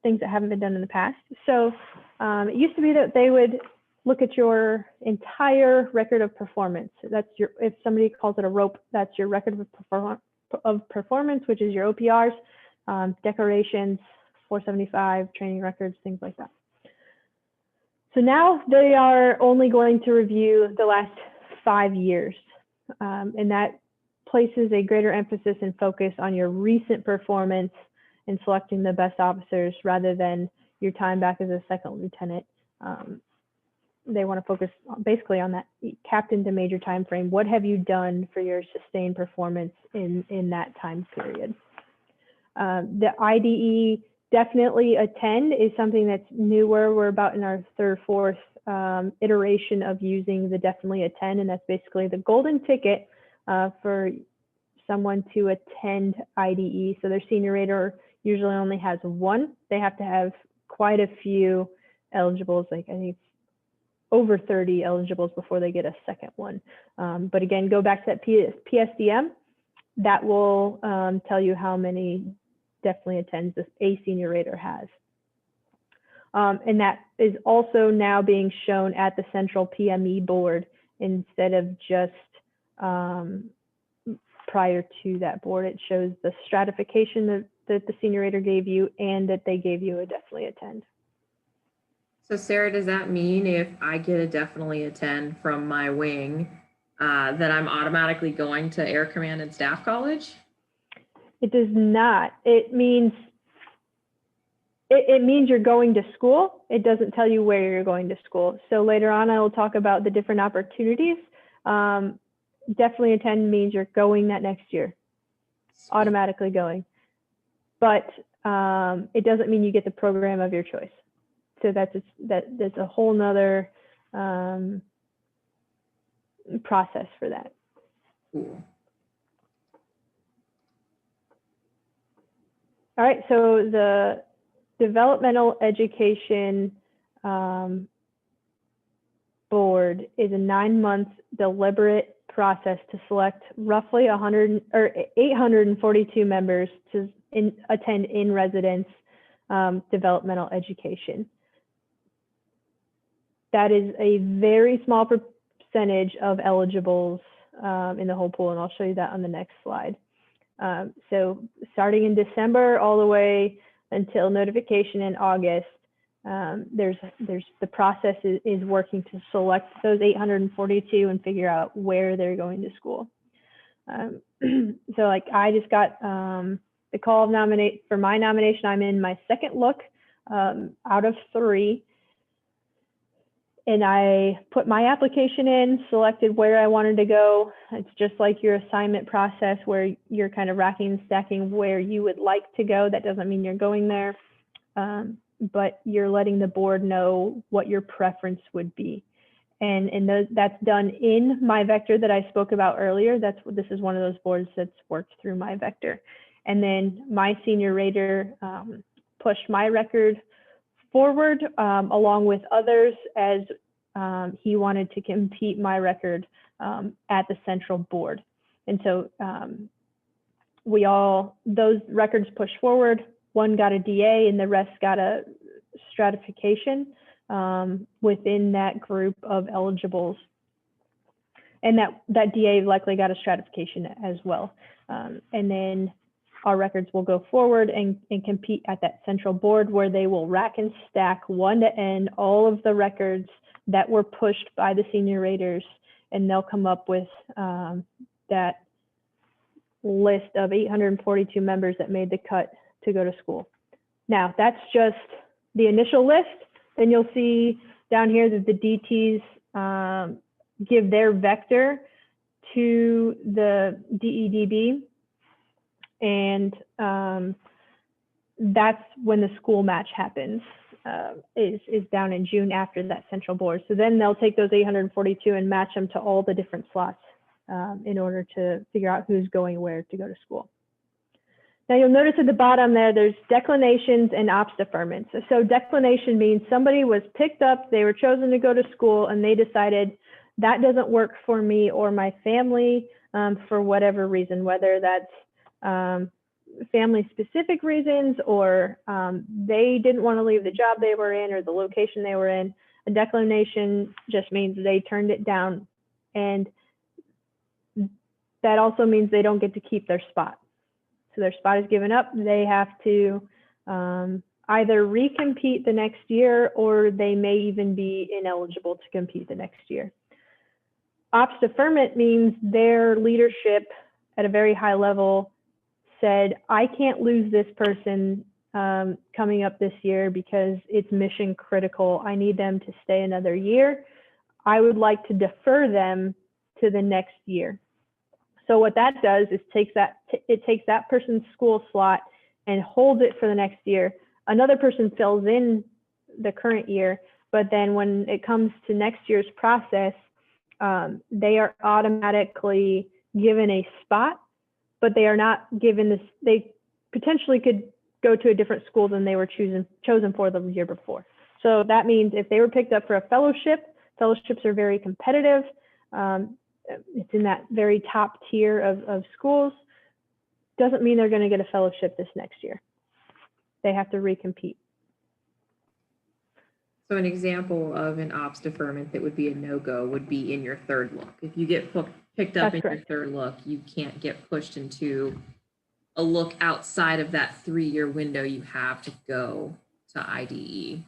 things that haven't been done in the past. So it used to be that they would look at your entire record of performance. That's your, if somebody calls it a rope, that's your record of performance, which is your OPRs, decorations, 475, training records, things like that. So now they are only going to review the last 5 years, and that places a greater emphasis and focus on your recent performance in selecting the best officers rather than your time back as a second lieutenant. They want to focus basically on that captain to major time frame. What have you done for your sustained performance in that time period? The IDE definitely attend is something that's newer. We're about in our third, fourth iteration of using the definitely attend, and that's basically the golden ticket for someone to attend IDE. So their senior rater usually only has one. They have to have quite a few eligibles, like I think over 30 eligibles before they get a second one. But again, go back to that PSDM. That will tell you how many definitely attends this a senior rater has. And that is also now being shown at the central PME board instead of just prior to that board. It shows the stratification that the senior rater gave you and that they gave you a definitely attend. So Sarah, does that mean if I get a definitely attend from my wing, that I'm automatically going to Air Command and Staff College? It does not. It means you're going to school. It doesn't tell you where you're going to school. So later on, I will talk about the different opportunities. Definitely attend means you're going that next year, automatically going. But it doesn't mean you get the program of your choice. So that's a whole nother process for that. Cool. All right, so the developmental education board is a 9-month deliberate process to select roughly 842 members to attend in residence developmental education. That is a very small percentage of eligibles in the whole pool, and I'll show you that on the next slide. So starting in December all the way until notification in August, there's the process is working to select those 842 and figure out where they're going to school. So like I just got the call of nominate for my nomination. I'm in my second look out of 3. And I put my application in, selected where I wanted to go. It's just like your assignment process where you're kind of racking and stacking where you would like to go. That doesn't mean you're going there, but you're letting the board know what your preference would be. And that's done in my vector that I spoke about earlier. This is one of those boards that's worked through my vector. And then my senior rater pushed my record forward along with others as he wanted to compete my record at the central board. And so those records pushed forward. One got a DA and the rest got a stratification within that group of eligibles. And that DA likely got a stratification as well. And then our records will go forward and compete at that central board where they will rack and stack one to end all of the records that were pushed by the senior raters, and they'll come up with that list of 842 members that made the cut to go to school. Now, that's just the initial list. Then you'll see down here that the DTs give their vector to the DEDB. And that's when the school match happens, is down in June after that central board. So then they'll take those 842 and match them to all the different slots in order to figure out who's going where to go to school. Now you'll notice at the bottom there's declinations and ops deferments. So declination means somebody was picked up, they were chosen to go to school, and they decided that doesn't work for me or my family for whatever reason, whether that's family specific reasons or they didn't want to leave the job they were in or the location they were in. A declination just means they turned it down, and that also means they don't get to keep their spot. So their spot is given up. They have to either recompete the next year, or they may even be ineligible to compete the next year. Ops deferment means their leadership at a very high level said, I can't lose this person coming up this year because it's mission critical. I need them to stay another year. I would like to defer them to the next year. So what that does is it takes that person's school slot and holds it for the next year. Another person fills in the current year, but then when it comes to next year's process, they are automatically given a spot, but they are not given this. They potentially could go to a different school than they were chosen for the year before. So that means if they were picked up for a fellowship, fellowships are very competitive. It's in that very top tier of schools. Doesn't mean they're going to get a fellowship this next year. They have to recompete. So an example of an ops deferment that would be a no-go would be in your third look. If you get picked up in your third look, you can't get pushed into a look outside of that 3-year window you have to go to IDE.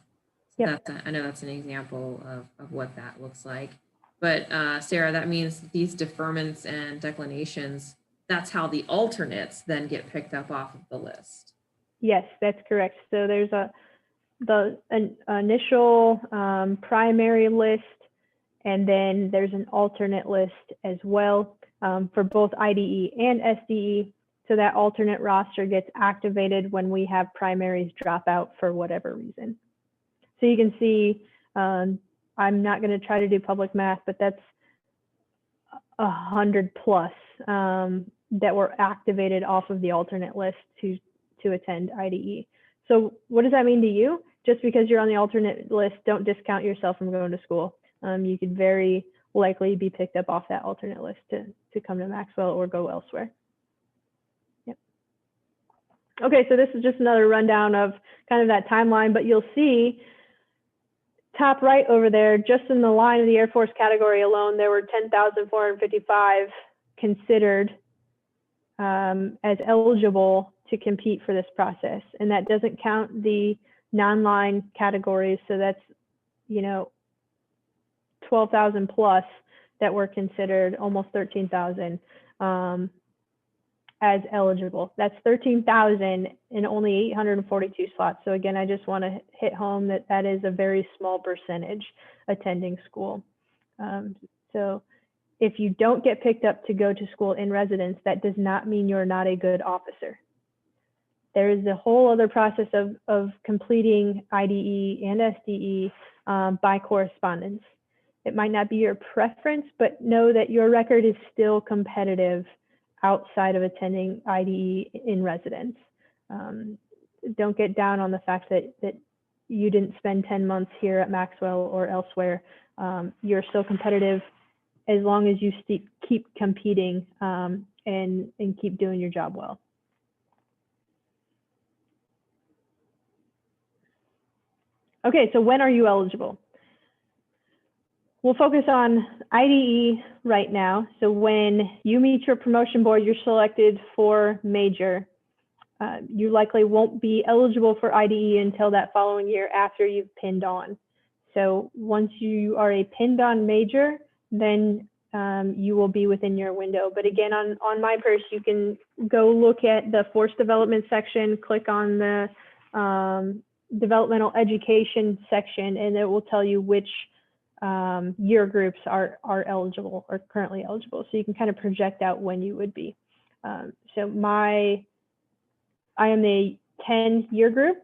So yep. I know that's an example of what that looks like. But Sarah, that means these deferments and declinations, that's how the alternates then get picked up off of the list. Yes, that's correct. So there's an initial primary list, and then there's an alternate list as well for both IDE and SDE. So that alternate roster gets activated when we have primaries drop out for whatever reason. So you can see, I'm not going to try to do public math, but that's 100 plus that were activated off of the alternate list to attend IDE. So what does that mean to you? Just because you're on the alternate list, don't discount yourself from going to school. You could very likely be picked up off that alternate list to come to Maxwell or go elsewhere. Yep. Okay, so this is just another rundown of kind of that timeline, but you'll see top right over there, just in the line of the Air Force category alone, there were 10,455 considered as eligible to compete for this process. And that doesn't count the non-line categories. So that's, 12,000 plus that were considered, almost 13,000 as eligible. That's 13,000 and only 842 slots. So again, I just want to hit home that that is a very small percentage attending school. So if you don't get picked up to go to school in residence, that does not mean you're not a good officer. There is a whole other process of completing IDE and SDE by correspondence. It might not be your preference, but know that your record is still competitive outside of attending IDE in residence. Don't get down on the fact that you didn't spend 10 months here at Maxwell or elsewhere. You're still competitive as long as you keep competing and keep doing your job well. Okay, so when are you eligible? We'll focus on IDE right now. So when you meet your promotion board, you're selected for major. You likely won't be eligible for IDE until that following year after you've pinned on. So once you are a pinned on major, then you will be within your window. But again, on MyPurse, you can go look at the force development section, click on the developmental education section, and it will tell you which year groups are eligible or currently eligible. So you can kind of project out when you would be. So I am a 10 year group.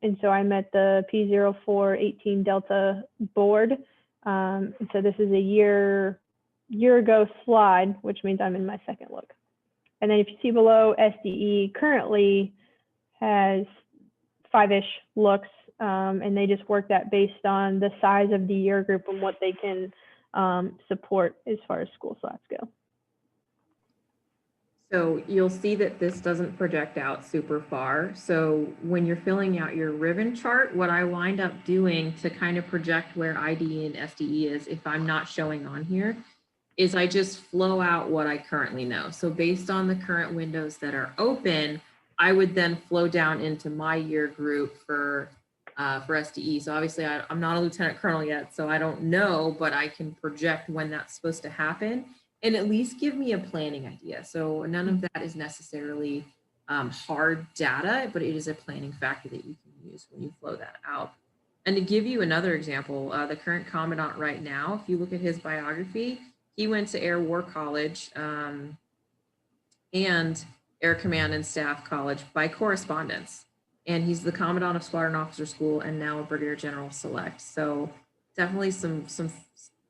And so I'm at the P0418 Delta board. And so this is a year ago slide, which means I'm in my second look. And then if you see below, SDE currently has 5-ish looks, and they just work that based on the size of the year group and what they can support as far as school slots go. So you'll see that this doesn't project out super far. So when you're filling out your ribbon chart, what I wind up doing to kind of project where IDE and SDE is, if I'm not showing on here, is I just flow out what I currently know. So based on the current windows that are open, I would then flow down into my year group for SDE. So obviously I'm not a lieutenant colonel yet, so I don't know, but I can project when that's supposed to happen and at least give me a planning idea. So none of that is necessarily hard data, but it is a planning factor that you can use when you flow that out. And to give you another example, the current commandant right now, if you look at his biography, he went to Air War College and Air Command and Staff College by correspondence. And he's the Commandant of Squadron Officer School and now a Brigadier General Select. So definitely some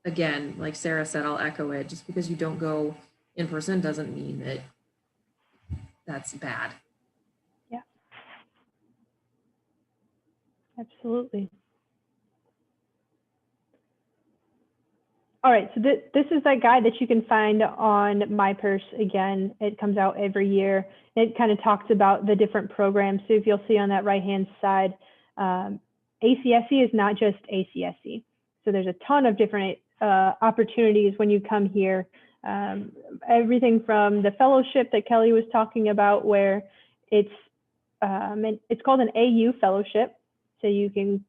again, like Sarah said, I'll echo it. Just because you don't go in person doesn't mean that that's bad. Yeah, absolutely. All right, so this is that guide that you can find on MyPurse. Again, it comes out every year. It kind of talks about the different programs. So if you'll see on that right-hand side, ACSC is not just ACSC. So there's a ton of different opportunities when you come here. Everything from the fellowship that Kelly was talking about, where it's called an AU fellowship. So you can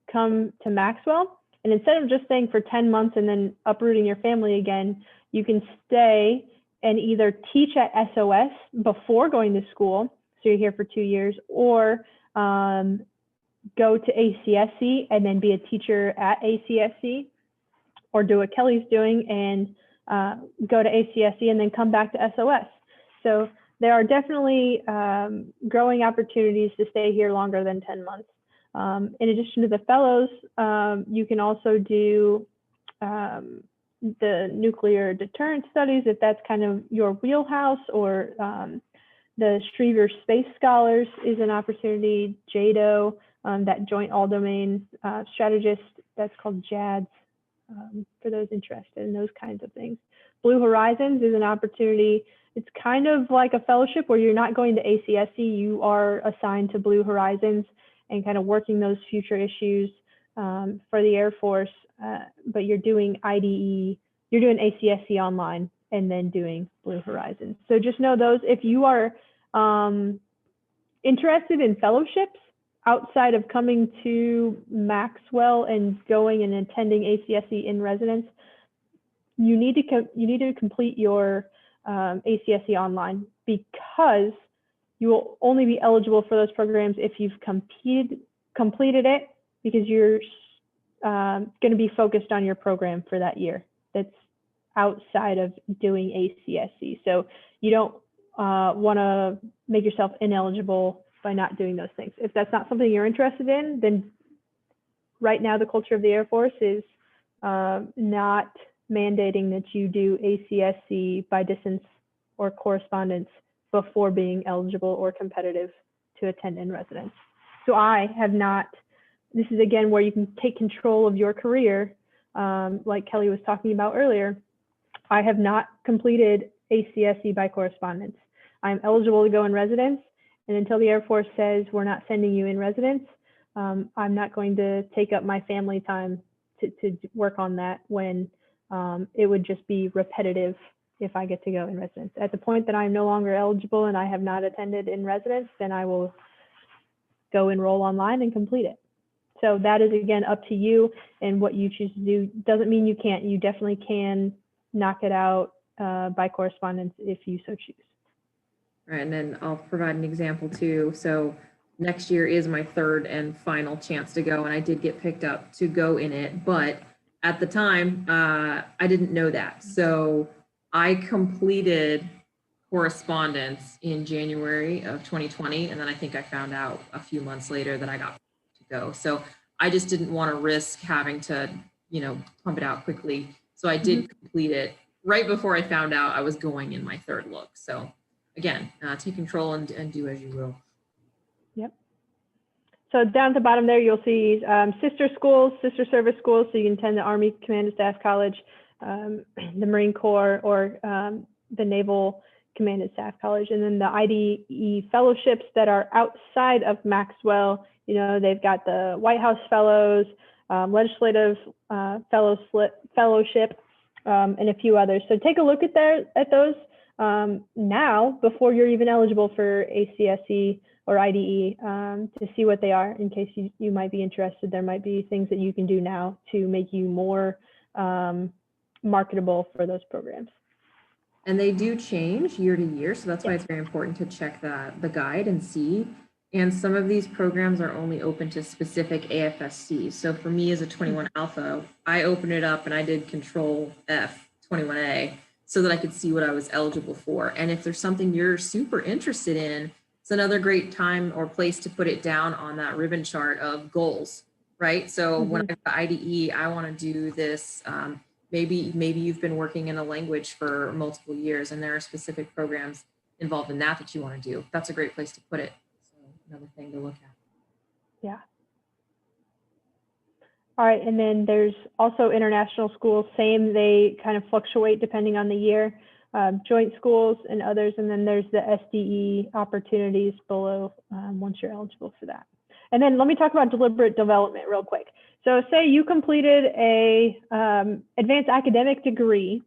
come to Maxwell, and instead of just staying for 10 months and then uprooting your family again, you can stay and either teach at SOS before going to school, so you're here for 2 years, or go to ACSC and then be a teacher at ACSC, or do what Kelly's doing and go to ACSC and then come back to SOS. So there are definitely growing opportunities to stay here longer than 10 months. In addition to the fellows, you can also do the nuclear deterrent studies, if that's kind of your wheelhouse, or the Schriever Space Scholars is an opportunity. JADO, that Joint All Domain Strategist, that's called JADS, for those interested in those kinds of things. Blue Horizons is an opportunity. It's kind of like a fellowship where you're not going to ACSC, you are assigned to Blue Horizons and kind of working those future issues for the Air Force, but you're doing IDE, you're doing ACSC online and then doing Blue Horizons. So just know those, if you are interested in fellowships, outside of coming to Maxwell and going and attending ACSE in residence, you need to complete your ACSE online, because you will only be eligible for those programs if you've completed it, because you're going to be focused on your program for that year that's outside of doing ACSE. So you don't want to make yourself ineligible by not doing those things. If that's not something you're interested in, then right now the culture of the Air Force is not mandating that you do ACSE by distance or correspondence before being eligible or competitive to attend in residence. So I have not, this is again where you can take control of your career, like Kelly was talking about earlier. I have not completed ACSE by correspondence. I'm eligible to go in residence, and until the Air Force says we're not sending you in residence, I'm not going to take up my family time to work on that when it would just be repetitive if I get to go in residence. At the point that I'm no longer eligible and I have not attended in residence, then I will go enroll online and complete it. So that is, again, up to you and what you choose to do. Doesn't mean you can't. You definitely can knock it out by correspondence if you so choose. Right, and then I'll provide an example too. So next year is my third and final chance to go, and I did get picked up to go in it, but at the time, I didn't know that. So I completed correspondence in January of 2020, and then I think I found out a few months later that I got to go. So I just didn't want to risk having to, pump it out quickly. So I did complete it right before I found out I was going in my third look. So again, take control and do as you will. Yep. So down at the bottom there, you'll see sister schools, sister service schools. So you can attend the Army Command and Staff College, the Marine Corps, or the Naval Command and Staff College. And then the IDE fellowships that are outside of Maxwell, they've got the White House Fellows, Legislative Fellowship, and a few others. So take a look at those now before you're even eligible for ACSE or IDE to see what they are, in case you might be interested. There might be things that you can do now to make you more marketable for those programs. And they do change year to year, so that's why it's very important to check the guide and see. And some of these programs are only open to specific AFSCs. So for me as a 21 Alpha, I opened it up and I did Control F 21A so that I could see what I was eligible for. And if there's something you're super interested in, it's another great time or place to put it down on that ribbon chart of goals, right? So when I have the IDE, I want to do this. Maybe you've been working in a language for multiple years and there are specific programs involved in that you want to do. That's a great place to put it. So another thing to look at. Yeah. All right, and then there's also international schools. Same, they kind of fluctuate depending on the year. Joint schools and others, and then there's the SDE opportunities below once you're eligible for that. And then let me talk about deliberate development real quick. So say you completed a advanced academic degree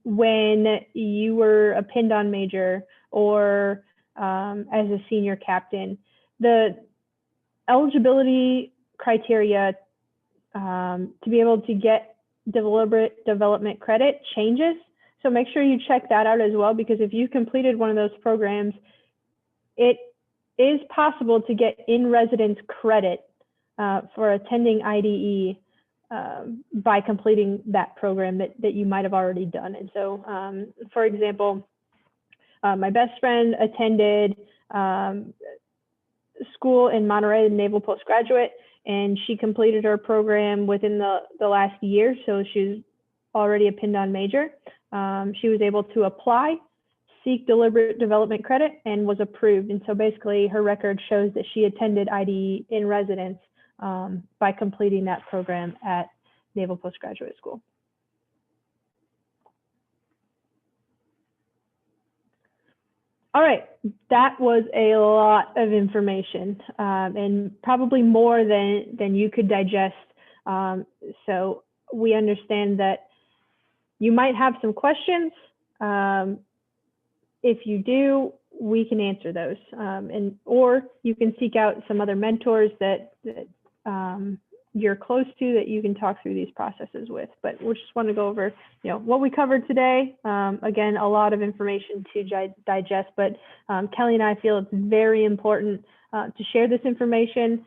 when you were a pinned on major or as a senior captain. The eligibility criteria to be able to get deliberate development credit changes. So make sure you check that out as well, because if you completed one of those programs, it is possible to get in-residence credit for attending IDE by completing that program that you might have already done. And so, for example, my best friend attended school in Monterey, the Naval Postgraduate, and she completed her program within the last year. So she was already a pinned on major. She was able to apply, seek deliberate development credit, and was approved. And so basically her record shows that she attended IDE in residence by completing that program at Naval Postgraduate School. All right, that was a lot of information and probably more than you could digest. So we understand that you might have some questions. If you do, we can answer those. Or you can seek out some other mentors that you're close to that you can talk through these processes with. But we just want to go over, what we covered today. Again, a lot of information to digest, but Kelly and I feel it's very important to share this information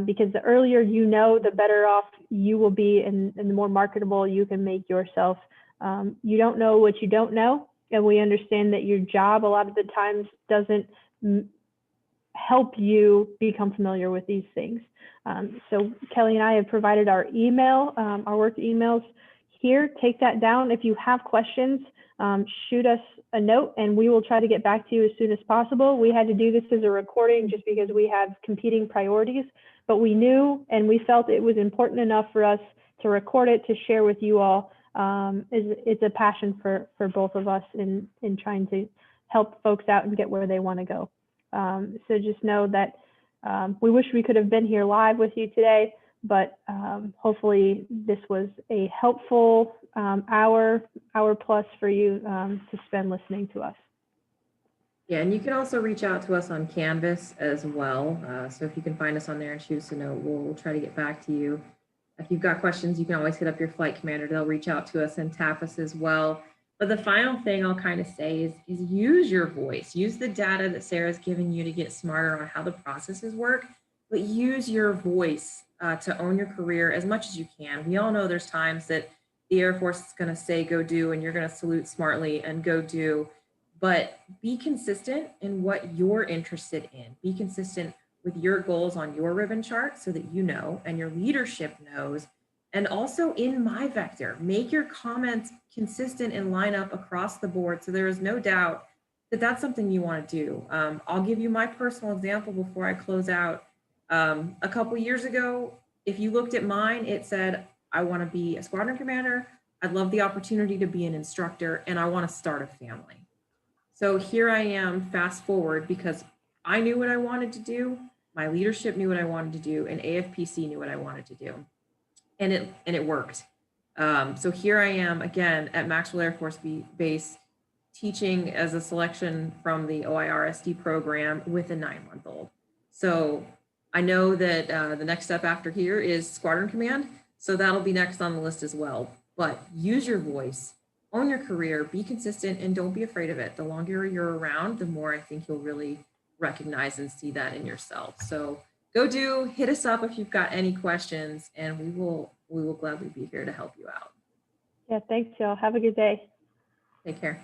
because the earlier you know, the better off you will be and the more marketable you can make yourself. You don't know what you don't know. And we understand that your job a lot of the times doesn't help you become familiar with these things. So Kelly and I have provided our email, our work emails here. Take that down. If you have questions, shoot us a note and we will try to get back to you as soon as possible. We had to do this as a recording just because we have competing priorities, but we knew and we felt it was important enough for us to record it, to share with you all. It's a passion for both of us in trying to help folks out and get where they want to go. So just know that we wish we could have been here live with you today, but hopefully this was a helpful hour plus for you to spend listening to us. Yeah, and you can also reach out to us on Canvas as well. So if you can find us on there and shoot us a note, we'll try to get back to you. If you've got questions, you can always hit up your flight commander. They'll reach out to us and tap us as well. But the final thing I'll kind of say is use your voice. Use the data that Sarah's given you to get smarter on how the processes work, but use your voice to own your career as much as you can. We all know there's times that the Air Force is going to say go do, and you're going to salute smartly and go do, but be consistent in what you're interested in. Be consistent with your goals on your ribbon chart so that you know and your leadership knows. And also in my vector, make your comments consistent and line up across the board so there is no doubt that that's something you want to do. I'll give you my personal example before I close out. A couple years ago, if you looked at mine, it said, I want to be a squadron commander. I'd love the opportunity to be an instructor, and I want to start a family. So here I am, fast forward, because I knew what I wanted to do, my leadership knew what I wanted to do, and AFPC knew what I wanted to do. And it worked. So here I am again at Maxwell Air Force Base, teaching as a selection from the OIRSD program with a 9-month-old. So I know that the next step after here is Squadron Command. So that'll be next on the list as well. But use your voice, own your career, be consistent, and don't be afraid of it. The longer you're around, the more I think you'll really recognize and see that in yourself. So go do, hit us up if you've got any questions, and we will gladly be here to help you out. Yeah, thanks, y'all. Have a good day. Take care.